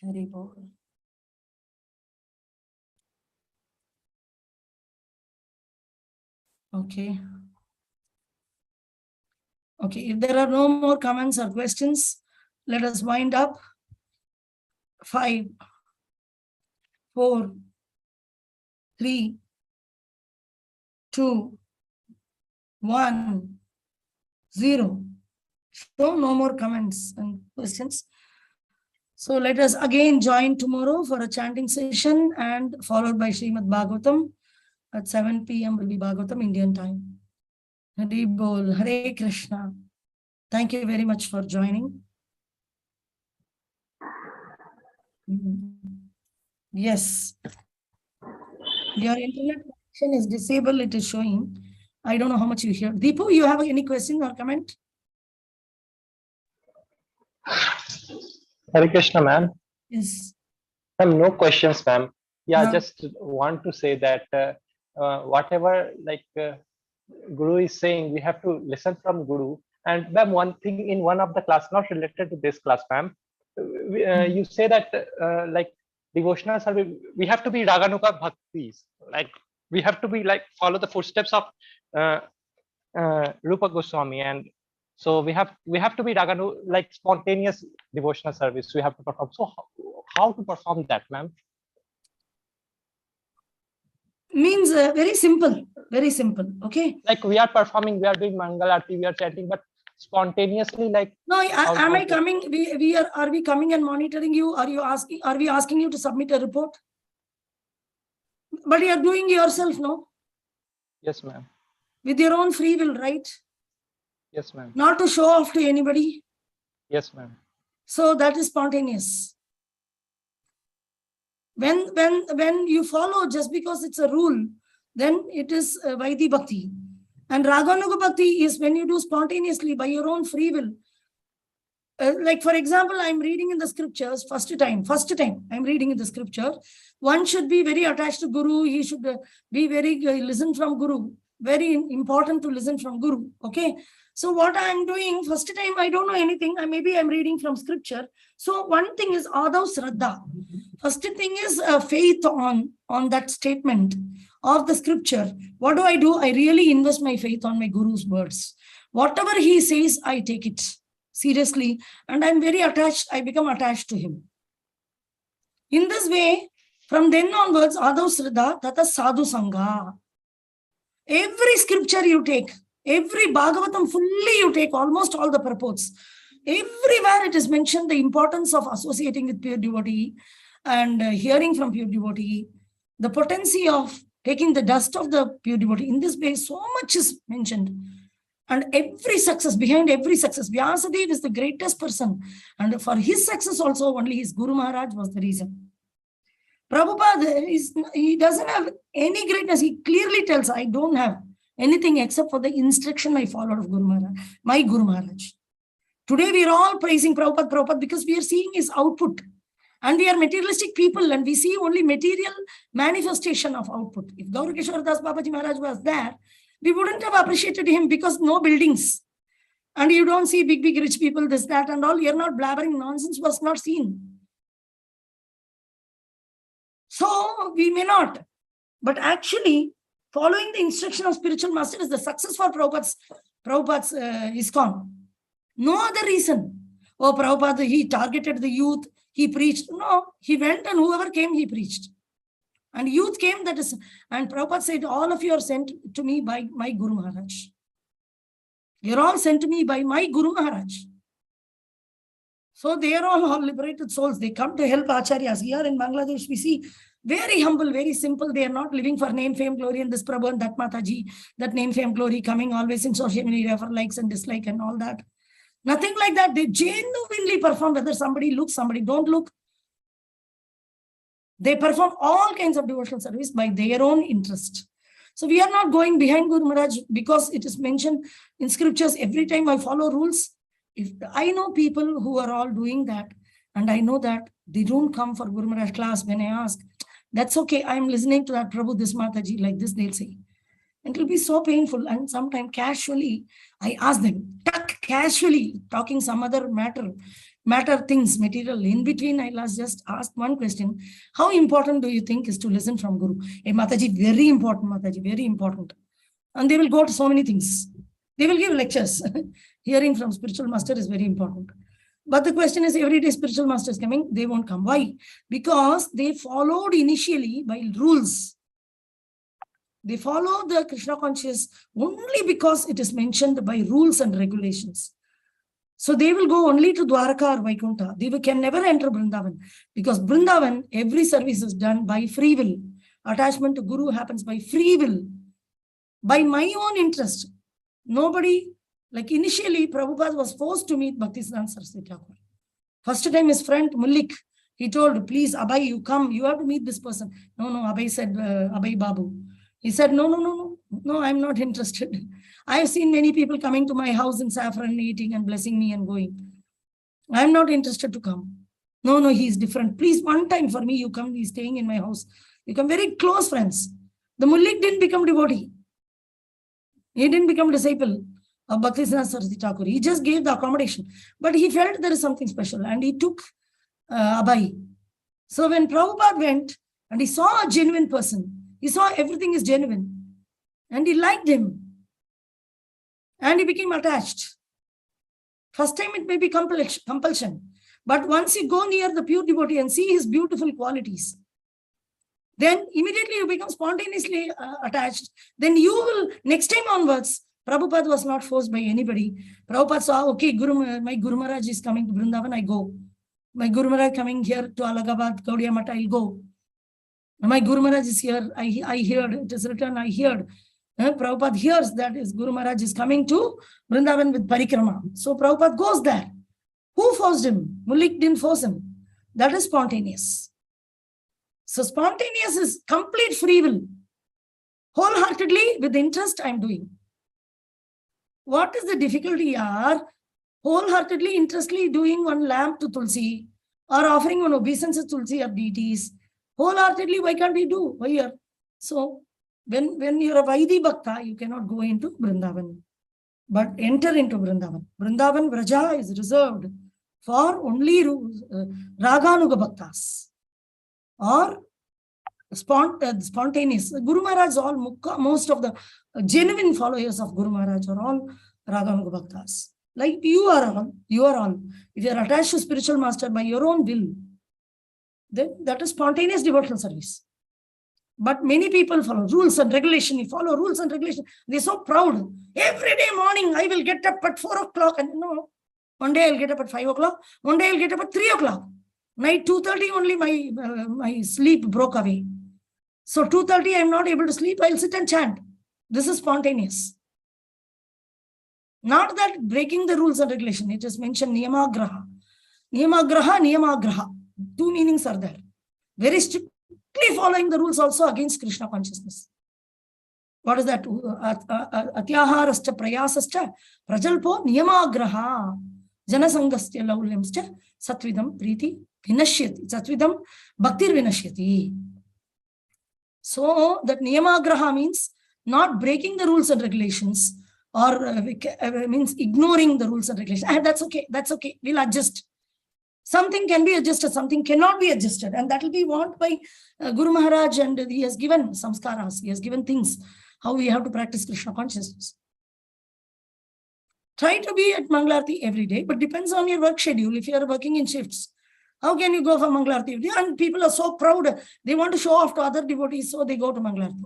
Speaker 5: Hari Bol. Okay. Okay, if there are no more comments or questions, let us wind up. 5, 4, 3, 2, 1, 0. So no more comments and questions. So let us again join tomorrow for a chanting session and followed by Srimad Bhagavatam at 7 p.m. will be Bhagavatam Indian time. Hari Bol, Hare Krishna. Thank you very much for joining. Yes. Your internet connection is disabled, it is showing. I don't know how much you hear. Deepu, you have any question or comment?
Speaker 4: Hare Krishna, ma'am.
Speaker 5: Yes.
Speaker 4: Ma'am, no questions, ma'am. Yeah, just want to say that whatever Guru is saying, we have to listen from Guru. And ma'am, one thing in one of the class, not related to this class, ma'am, you say that devotional service, we have to be Raganuga Bhaktis. Like we have to be follow the footsteps of Rupa Goswami, and so we have to be Raganu, spontaneous devotional service we have to perform. So how to perform that, ma'am?
Speaker 5: Means very simple, okay?
Speaker 4: Like we are performing, we are doing Mangal Aarti, we are chanting, but spontaneously,
Speaker 5: no, am I coming? Are we coming and monitoring you? Are we asking you to submit a report? But you are doing yourself, no?
Speaker 4: Yes, ma'am.
Speaker 5: With your own free will, right?
Speaker 4: Yes, ma'am.
Speaker 5: Not to show off to anybody.
Speaker 4: Yes, ma'am.
Speaker 5: So that is spontaneous. When you follow just because it's a rule, then it is Vaidhi Bhakti. And Raganuga Bhakti is when you do spontaneously by your own free will. Like for example, I'm reading in the scriptures, first time I'm reading in the scripture. One should be very attached to Guru. He should be very listen from Guru. Very important to listen from Guru. Okay. So what I'm doing, first time I don't know anything. Maybe I'm reading from scripture. So one thing is Adav Shraddha. First thing is faith on that statement of the scripture. What do? I really invest my faith on my Guru's words. Whatever he says, I take it seriously. And I'm very attached. I become attached to him. In this way, from then onwards, Adav Shraddha, Tata Sadhu Sangha. Every scripture you take, every Bhagavatam fully you take, almost all the purports. Everywhere it is mentioned the importance of associating with pure devotee and hearing from pure devotee, the potency of taking the dust of the pure devotee. In this way, so much is mentioned. And every success, behind every success, Vyasadeva is the greatest person. And for his success also, only his Guru Maharaj was the reason. Prabhupada, he doesn't have any greatness. He clearly tells, I don't have anything except for the instruction I followed of Guru Maharaj, my Guru Maharaj. Today we are all praising Prabhupada because we are seeing his output. And we are materialistic people and we see only material manifestation of output. If Gaurkishore Das Babaji Maharaj was there, we wouldn't have appreciated him because no buildings. And you don't see big rich people, this, that and all. You're not blabbering nonsense, was not seen. So we may not. But actually, following the instruction of spiritual master is the success for Prabhupada's ISKCON. No other reason. Oh, Prabhupada, he targeted the youth, he preached. No, he went and whoever came, he preached. And youth came, that is, and Prabhupada said, all of you are sent to me by my Guru Maharaj. You're all sent to me by my Guru Maharaj. So they are all liberated souls. They come to help Acharyas. Here in Bangladesh, we see very humble, very simple. They are not living for name, fame, glory, and this Prabhu and that Mataji, that name, fame, glory, coming always in social media for likes and dislike and all that. Nothing like that. They genuinely perform, whether somebody looks, somebody don't look. They perform all kinds of devotional service by their own interest. So we are not going behind Guru Maharaj because it is mentioned in scriptures. Every time I follow rules, if I know people who are all doing that, and I know that they don't come for Guru Maharaj class, when I ask, that's okay, I'm listening to that Prabhu, this Mataji, like this, they'll say. It will be so painful. And sometimes casually, I ask them, casually, talking some other matter things, material. In between, I'll just ask one question. How important do you think is to listen from Guru? Hey, Mataji, very important, Mataji, very important. And they will go to so many things. They will give lectures. Hearing from spiritual master is very important. But the question is, every day spiritual master is coming, they won't come. Why? Because they followed initially by rules. They follow the Krishna conscious only because it is mentioned by rules and regulations. So they will go only to Dwaraka or Vaikuntha. They can never enter Vrindavan. Because Vrindavan, every service is done by free will. Attachment to Guru happens by free will. By my own interest. Nobody, like initially, Prabhupada was forced to meet Bhaktisiddhanta Saraswati Thakur. First time his friend Mullik, he told, please, Abhay, you come, you have to meet this person. No, Abhay said, Abhay Babu. He said, no, I'm not interested. I have seen many people coming to my house in saffron, eating and blessing me and going. I'm not interested to come. No, he's different. Please, one time for me, you come, he's staying in my house. You become very close friends. The Mullik didn't become devotee. He didn't become disciple of Bhaktisiddhanta Saraswati Thakur. He just gave the accommodation. But he felt there is something special and he took Abhay. So when Prabhupada went and he saw a genuine person, he saw everything is genuine and he liked him and he became attached. First time it may be compulsion, but once you go near the pure devotee and see his beautiful qualities, then immediately you become spontaneously attached. Then you will, next time onwards, Prabhupada was not forced by anybody. Prabhupada saw, okay, my Guru Maharaj is coming to Vrindavan, I go. My Guru Maharaj coming here to Alagabad, Gaudiya Mata, I'll go. My Guru Maharaj is here, I heard, it is written, I heard. Prabhupada hears that his Guru Maharaj is coming to Vrindavan with Parikrama. So Prabhupada goes there. Who forced him? Mullik didn't force him. That is spontaneous. So spontaneous is complete free will. Wholeheartedly, with interest, I'm doing. What is the difficulty? Wholeheartedly, interestedly doing one lamp to Tulsi or offering one obeisance to Tulsi or deities. Wholeheartedly, why can't we do? Why here? So, when you're a Vaidhi Bhakta, you cannot go into Vrindavan, but enter into Vrindavan. Vrindavan Vraja is reserved for only Raganuga Bhaktas or spontaneous. Guru Maharaj, most of the genuine followers of Guru Maharaj are all Raganuga Bhaktas. Like you are all. If you are attached to spiritual master by your own will, then that is spontaneous devotional service. But many people follow rules and regulation. You follow rules and regulation. They're so proud. Every day morning, I will get up at 4 o'clock. And no, one day I'll get up at 5 o'clock. One day I'll get up at 3 o'clock. Night 2:30 only my sleep broke away. So 2:30 I'm not able to sleep. I'll sit and chant. This is spontaneous. Not that breaking the rules and regulation. It is mentioned niyamagraha. Niyamagraha, niyamagraha. Two meanings are there. Very strictly following the rules also against Krishna consciousness. What is that? Atyaharascha prayasascha prajalpo niyamagraha. Janasangasya laulyamscha satvidam priti vinashyati. Satvidam bhaktir vinashyati. So that niyamagraha means not breaking the rules and regulations, or means ignoring the rules and regulations. That's okay. That's okay. We'll adjust. Something can be adjusted, something cannot be adjusted. And that will be want by Guru Maharaj, and he has given samskaras, he has given things, how we have to practice Krishna consciousness. Try to be at Mangalarti every day, but depends on your work schedule. If you are working in shifts, how can you go for Mangalarti every day? And people are so proud, they want to show off to other devotees, so they go to Mangalarti.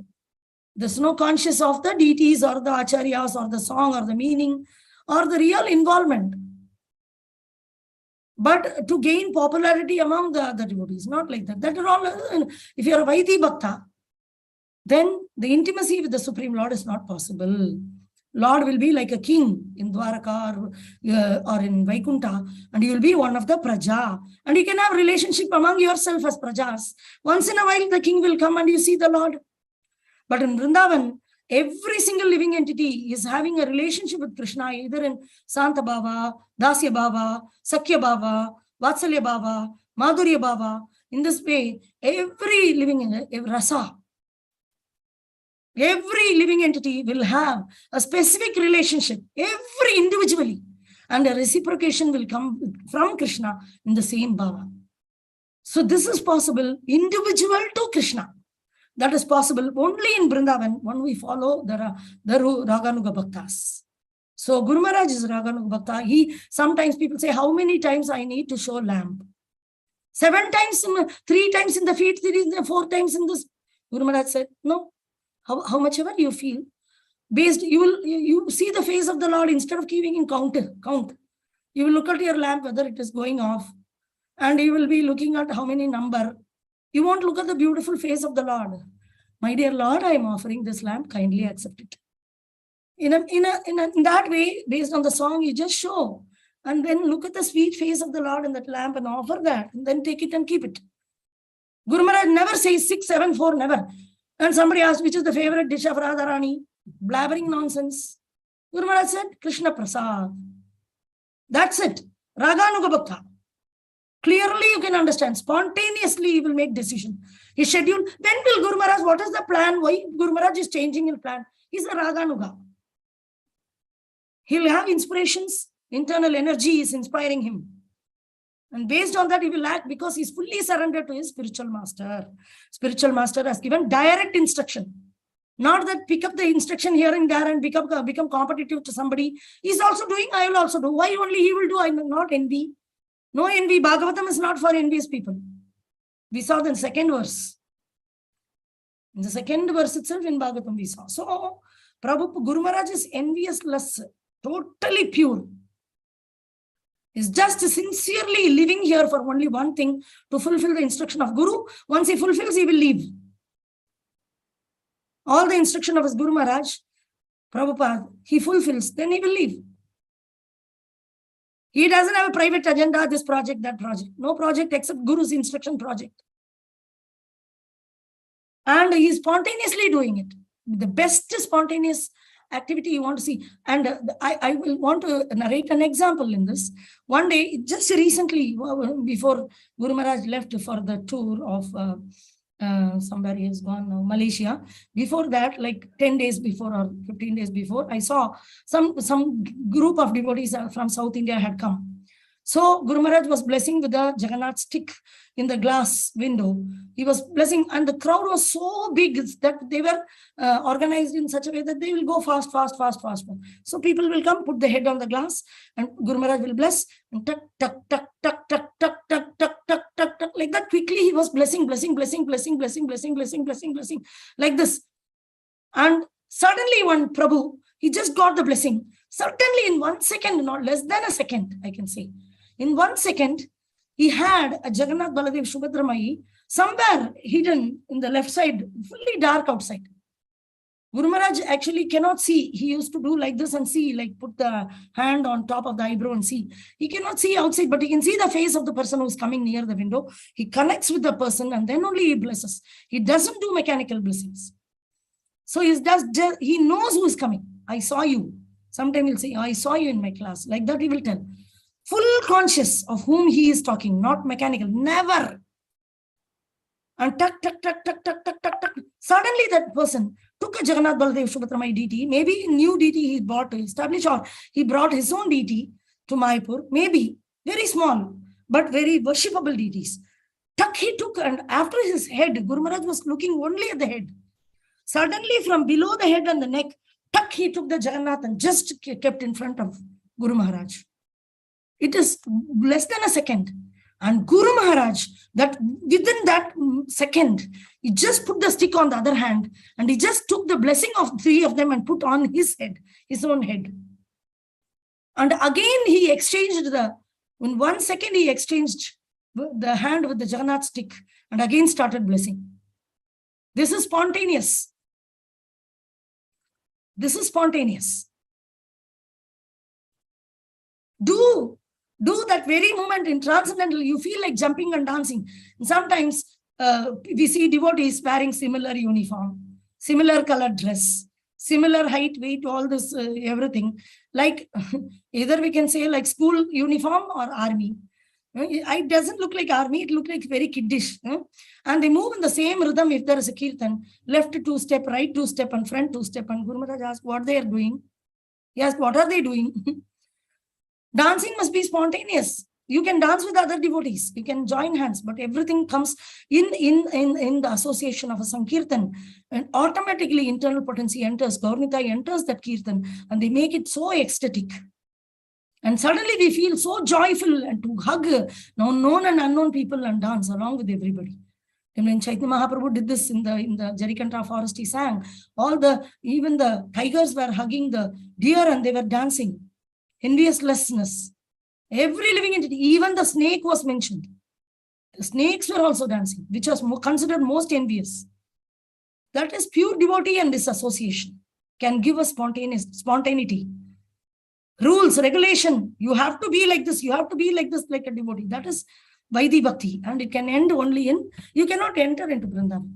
Speaker 5: There's no conscious of the deities or the acharyas or the song or the meaning or the real involvement. But to gain popularity among the other devotees, not like that. That are all, if you are a Vaidhi Bhakta, then the intimacy with the Supreme Lord is not possible. Lord will be like a king in Dwaraka or in Vaikuntha, and you will be one of the Praja. And you can have relationship among yourself as Prajas. Once in a while, the king will come and you see the Lord. But in Vrindavan, every single living entity is having a relationship with Krishna, either in Santa Bhava, Dasya Bhava, Sakya Bhava, Vatsalya Bhava, Madhurya Bhava. In this way, every living rasa, every living entity will have a specific relationship, every individually, and a reciprocation will come from Krishna in the same Bhava. So this is possible, individual to Krishna. That is possible only in Vrindavan when we follow the Raganuga Bhaktas. So Guru Maharaj is Raganuga Bhakta. Sometimes people say, how many times I need to show lamp? 7 times, 3 times in the feet, 4 times in this. Guru Maharaj said, no, how much ever you feel. Based, you see the face of the Lord instead of keeping in count. You will look at your lamp, whether it is going off. And you will be looking at how many number. You won't look at the beautiful face of the Lord. My dear Lord, I am offering this lamp, kindly accept it. In that way, based on the song, you just show. And then look at the sweet face of the Lord in that lamp and offer that. And then take it and keep it. Guru Maharaj never says 6, 7, 4, never. And somebody asked, which is the favorite dish of Radharani? Blabbering nonsense. Guru Maharaj said, Krishna Prasad. That's it. Raganuga Bhakta. Clearly you can understand. Spontaneously you will make decision. His schedule. When will Guru Maharaj, what is the plan? Why Guru Maharaj is changing his plan? He's a Raganuga. He'll have inspirations. Internal energy is inspiring him. And based on that, he will act because he's fully surrendered to his spiritual master. Spiritual master has given direct instruction. Not that pick up the instruction here and there and become competitive to somebody. He's also doing, I will also do. Why only he will do? I will not envy. No envy. Bhagavatam is not for envious people. We saw the second verse. In the second verse itself in Bhagavatam we saw. So, Prabhupada Guru Maharaj is enviousless, totally pure. He's just sincerely living here for only one thing, to fulfill the instruction of Guru. Once he fulfills, he will leave. All the instruction of his Guru Maharaj, Prabhupada, he fulfills, then he will leave. He doesn't have a private agenda, this project, that project. No project except Guru's instruction project. And he's spontaneously doing it. The best spontaneous activity you want to see. And I will want to narrate an example in this. One day, just recently, before Guru Maharaj left for the tour of somewhere he has gone now, Malaysia. Before that, like 10 days before or 15 days before, I saw some group of devotees from South India had come. So Guru Maharaj was blessing with a Jagannath stick in the glass window. He was blessing, and the crowd was so big that they were organized in such a way that they will go fast. So people will come, put the head on the glass, and Guru Maharaj will bless, and tuck, tuck, tuck, tuck, tuck, tuck, tuck, tuck, tuck, tuck, tuck, like that. Quickly he was blessing, like this. And suddenly one Prabhu, he just got the blessing. Certainly in 1 second, not less than a second, I can say. In 1 second, he had a Jagannath Baladev Subhadra Mai somewhere hidden in the left side, fully dark outside. Guru Maharaj actually cannot see. He used to do like this and see, like put the hand on top of the eyebrow and see. He cannot see outside, but he can see the face of the person who's coming near the window. He connects with the person and then only he blesses. He doesn't do mechanical blessings. So he knows who is coming. I saw you. Sometimes he'll say, I saw you in my class. Like that he will tell. Full conscious of whom he is talking, not mechanical. Never. And tuck, tuck, tuck, tuck, tuck, tuck, tuck, tuck. Suddenly that person took a Jagannath Baladev Subhadramai DT, maybe new DT he bought to establish, or he brought his own DT to Mayapur, maybe very small, but very worshipable DTs. Tuck he took, and after his head, Guru Maharaj was looking only at the head. Suddenly from below the head and the neck, tuck he took the Jagannath and just kept in front of Guru Maharaj. It is less than a second. And Guru Maharaj, that within that second, he just put the stick on the other hand and he just took the blessing of three of them and put on his head, his own head. And again he exchanged in 1 second he exchanged the hand with the Jagannath stick and again started blessing. This is spontaneous. This is spontaneous. Do that very moment in transcendental, you feel like jumping and dancing. And sometimes we see devotees wearing similar uniform, similar colored dress, similar height, weight, all this, everything. Like either we can say like school uniform or army. It doesn't look like army, it looks like very kiddish. And they move in the same rhythm if there is a kirtan, left 2 step, right 2 step, and front 2 step. And Guru Maharaj asked what they are doing. He asked, what are they doing? Dancing must be spontaneous. You can dance with other devotees. You can join hands, but everything comes in the association of a Sankirtan, and automatically internal potency enters, Gaurnita enters that Kirtan, and they make it so ecstatic. And suddenly we feel so joyful and to hug known and unknown people and dance along with everybody. And when Chaitanya Mahaprabhu did this in the Jarikanta forest, he sang. Even the tigers were hugging the deer and they were dancing. Enviousness. Every living entity, even the snake was mentioned. The snakes were also dancing, which was considered most envious. That is pure devotee and disassociation. Can give us spontaneity. Rules, regulation. You have to be like this. You have to be like this, like a devotee. That is Vaidhi Bhakti. And it can end only you cannot enter into Vrindavan.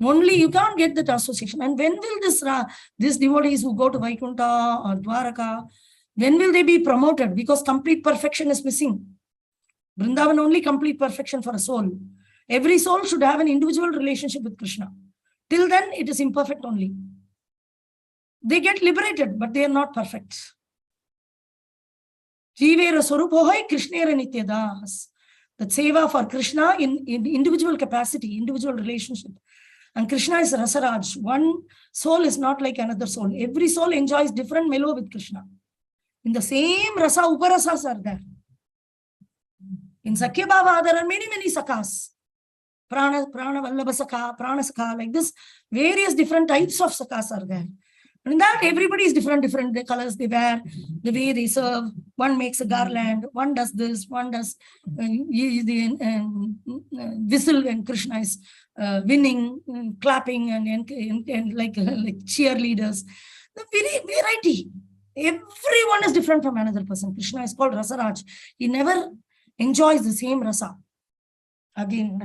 Speaker 5: Only you can't get that association. And when will these devotees who go to Vaikuntha or Dwaraka, when will they be promoted? Because complete perfection is missing. Vrindavan only complete perfection for a soul. Every soul should have an individual relationship with Krishna. Till then, it is imperfect only. They get liberated, but they are not perfect. Jivera Swarupohai Krishnera Nityadas. That seva for Krishna in individual capacity, individual relationship. And Krishna is Rasaraj. One soul is not like another soul. Every soul enjoys different mellow with Krishna. In the same rasa, uparasas are there. In Sakya Bhava, there are many, many sakas. Prana Vallabha Saka, Prana Saka, like this. Various different types of sakas are there. And in that, everybody is different the colors they wear, the way they serve. One makes a garland, one does this, one does whistle when Krishna is winning, clapping, and like cheerleaders. The very variety. Everyone is different from another person. Krishna is called Rasaraj. He never enjoys the same rasa. Again,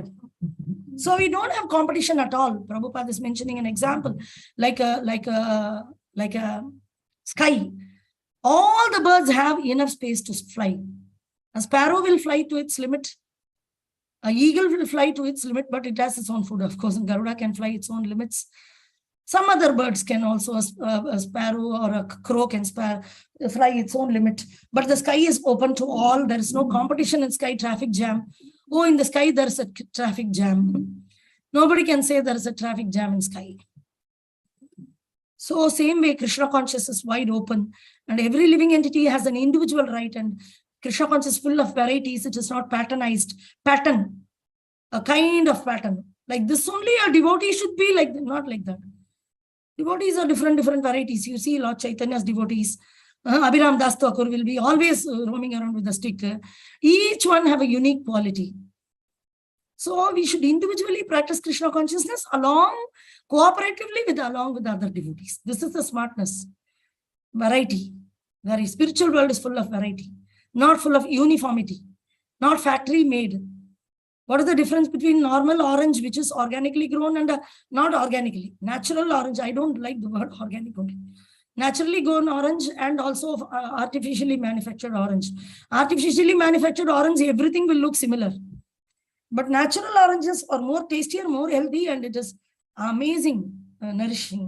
Speaker 5: so we don't have competition at all. Prabhupada is mentioning an example, like a sky. All the birds have enough space to fly. A sparrow will fly to its limit. An eagle will fly to its limit, but it has its own food. Of course, Garuda can fly its own limits. Some other birds can also, a sparrow or a crow can fly its own limit. But the sky is open to all. There is no competition in sky, traffic jam. Oh, in the sky, there is a traffic jam. Nobody can say there is a traffic jam in sky. So same way, Krishna consciousness is wide open. And every living entity has an individual right. And Krishna consciousness is full of varieties. It is not patternized. Pattern. A kind of pattern. Like this only a devotee should be like, not like that. Devotees are different varieties. You see Lord Chaitanya's devotees. Abhiram Das Thakur will be always roaming around with a stick. Each one have a unique quality. So we should individually practice Krishna consciousness cooperatively along with other devotees. This is the smartness. Variety. Very spiritual world is full of variety, not full of uniformity, not factory made. What is the difference between normal orange, which is organically grown, and not organically? Natural orange. I don't like the word organic only. Naturally grown orange and also artificially manufactured orange. Artificially manufactured orange, everything will look similar. But natural oranges are more tastier, more healthy, and it is amazing, nourishing.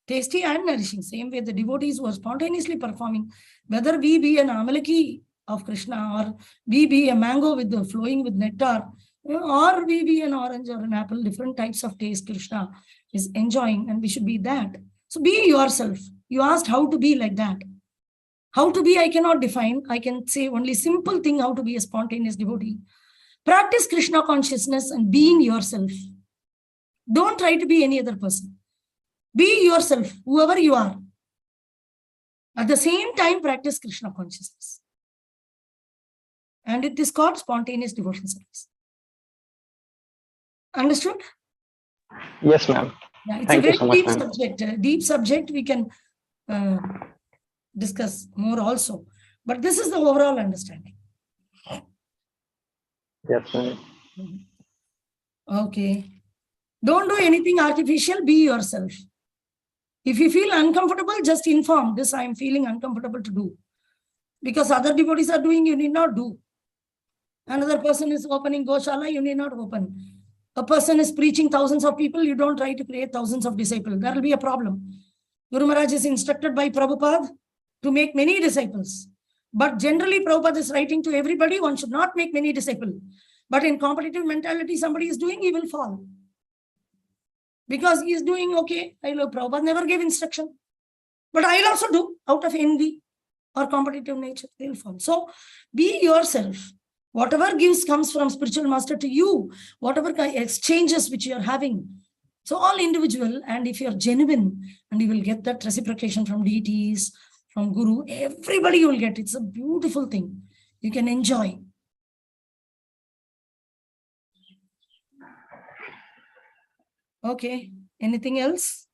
Speaker 5: Tasty and nourishing. Same way the devotees were spontaneously performing, whether we be an Amalaki of Krishna, or we be a mango flowing with nectar, or we be an orange or an apple, different types of taste Krishna is enjoying, and we should be that. So be yourself. You asked how to be like that. How to be, I cannot define. I can say only simple thing, how to be a spontaneous devotee. Practice Krishna consciousness and being yourself. Don't try to be any other person. Be yourself, whoever you are. At the same time, practice Krishna consciousness. And it is called spontaneous devotion service. Understood?
Speaker 3: Yes, ma'am.
Speaker 5: Yeah, it's
Speaker 3: Thank
Speaker 5: a
Speaker 3: you
Speaker 5: very
Speaker 3: so much,
Speaker 5: deep
Speaker 3: ma'am.
Speaker 5: subject. Deep subject we can discuss more also. But this is the overall understanding.
Speaker 3: Yes, ma'am.
Speaker 5: Okay. Don't do anything artificial. Be yourself. If you feel uncomfortable, just inform this I am feeling uncomfortable to do. Because other devotees are doing, you need not do. Another person is opening Goshala, you need not open. A person is preaching thousands of people, you don't try to create thousands of disciples. There will be a problem. Guru Maharaj is instructed by Prabhupada to make many disciples. But generally, Prabhupada is writing to everybody, one should not make many disciples. But in competitive mentality, somebody is doing, he will fall. Because he is doing, okay, I love Prabhupada, never gave instruction. But I'll also do out of envy or competitive nature, they'll fall. So be yourself. Whatever gives comes from spiritual master to you, whatever exchanges which you're having. So all individual, and if you're genuine, and you will get that reciprocation from deities, from Guru, everybody you will get. It's a beautiful thing. You can enjoy. Okay. Anything else?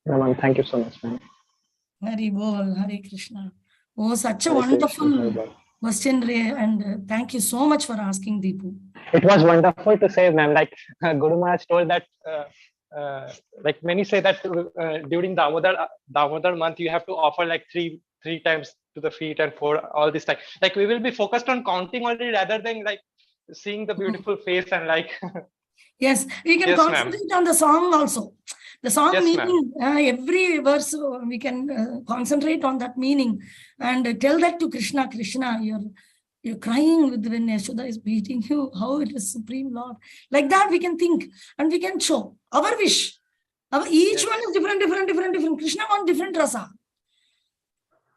Speaker 3: No, ma'am. Thank you so much, ma'am.
Speaker 5: Hari Bol, Hare Krishna. Oh, such a
Speaker 3: Hare
Speaker 5: wonderful
Speaker 3: Krishna, Hare Bol.
Speaker 5: question, and thank you so much for asking, Deepu.
Speaker 3: It was wonderful to say, ma'am. Like Guru Maharaj told that, like many say that during Damodar month, you have to offer like three times to the feet and for all this time. Like we will be focused on counting only rather than like seeing the beautiful face and like.
Speaker 5: Yes, we can
Speaker 3: Yes,
Speaker 5: concentrate on the song also. The song
Speaker 3: Yes,
Speaker 5: meaning, every verse we can concentrate on that meaning and tell that to Krishna. Krishna, you're crying when Yashoda is beating you. How it is Supreme Lord. Like that we can think and we can show our wish. Each one is different. Krishna wants different rasa.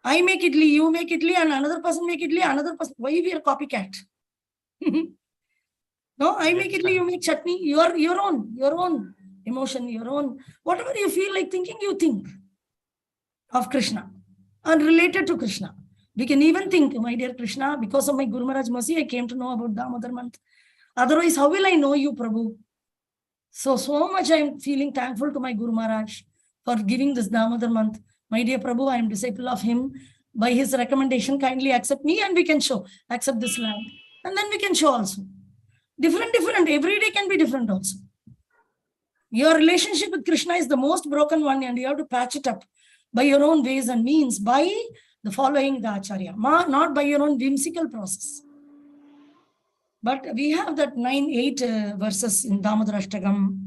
Speaker 5: I make idli, you make idli, and another person make idli, another person. Why we are copycat? No, I make idli, you make chutney. Your own emotion, your own, whatever you feel like thinking, you think of Krishna and related to Krishna. We can even think, my dear Krishna, because of my Guru Maharaj mercy, I came to know about Damodar month. Otherwise, how will I know you, Prabhu? So much I am feeling thankful to my Guru Maharaj for giving this Damodar month. My dear Prabhu, I am disciple of him. By his recommendation, kindly accept me and we can show, accept this land. And then we can show also. Different. Every day can be different also. Your relationship with Krishna is the most broken one and you have to patch it up by your own ways and means, by the following the Acharya, not by your own whimsical process. But we have that 9-8 verses in Damodar Ashtagam.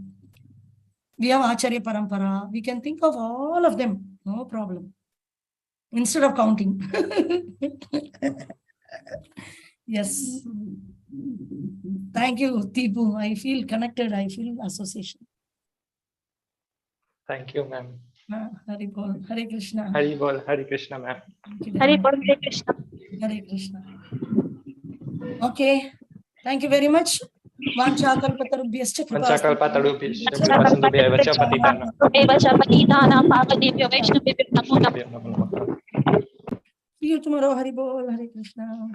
Speaker 5: We have Acharya Parampara. We can think of all of them, no problem. Instead of counting. Yes. Thank you, Deepu. I feel connected. I feel association.
Speaker 3: Thank you, ma'am.
Speaker 5: Hari Bol, Hare Krishna.
Speaker 3: Hari Bol, Hare Krishna, ma'am.
Speaker 6: Hare Bol, Hare Krishna.
Speaker 5: Hare Krishna. Okay. Thank you very much. Vanchakalpatarubhyascha
Speaker 3: Panchakalpatarubhyascha kripasindubhyaiva cha patitanam.
Speaker 6: Eva cha patitanam papadebhyo vaishnavebhyo namo namaha.
Speaker 5: See you tomorrow. Hari Bol, Hare Krishna.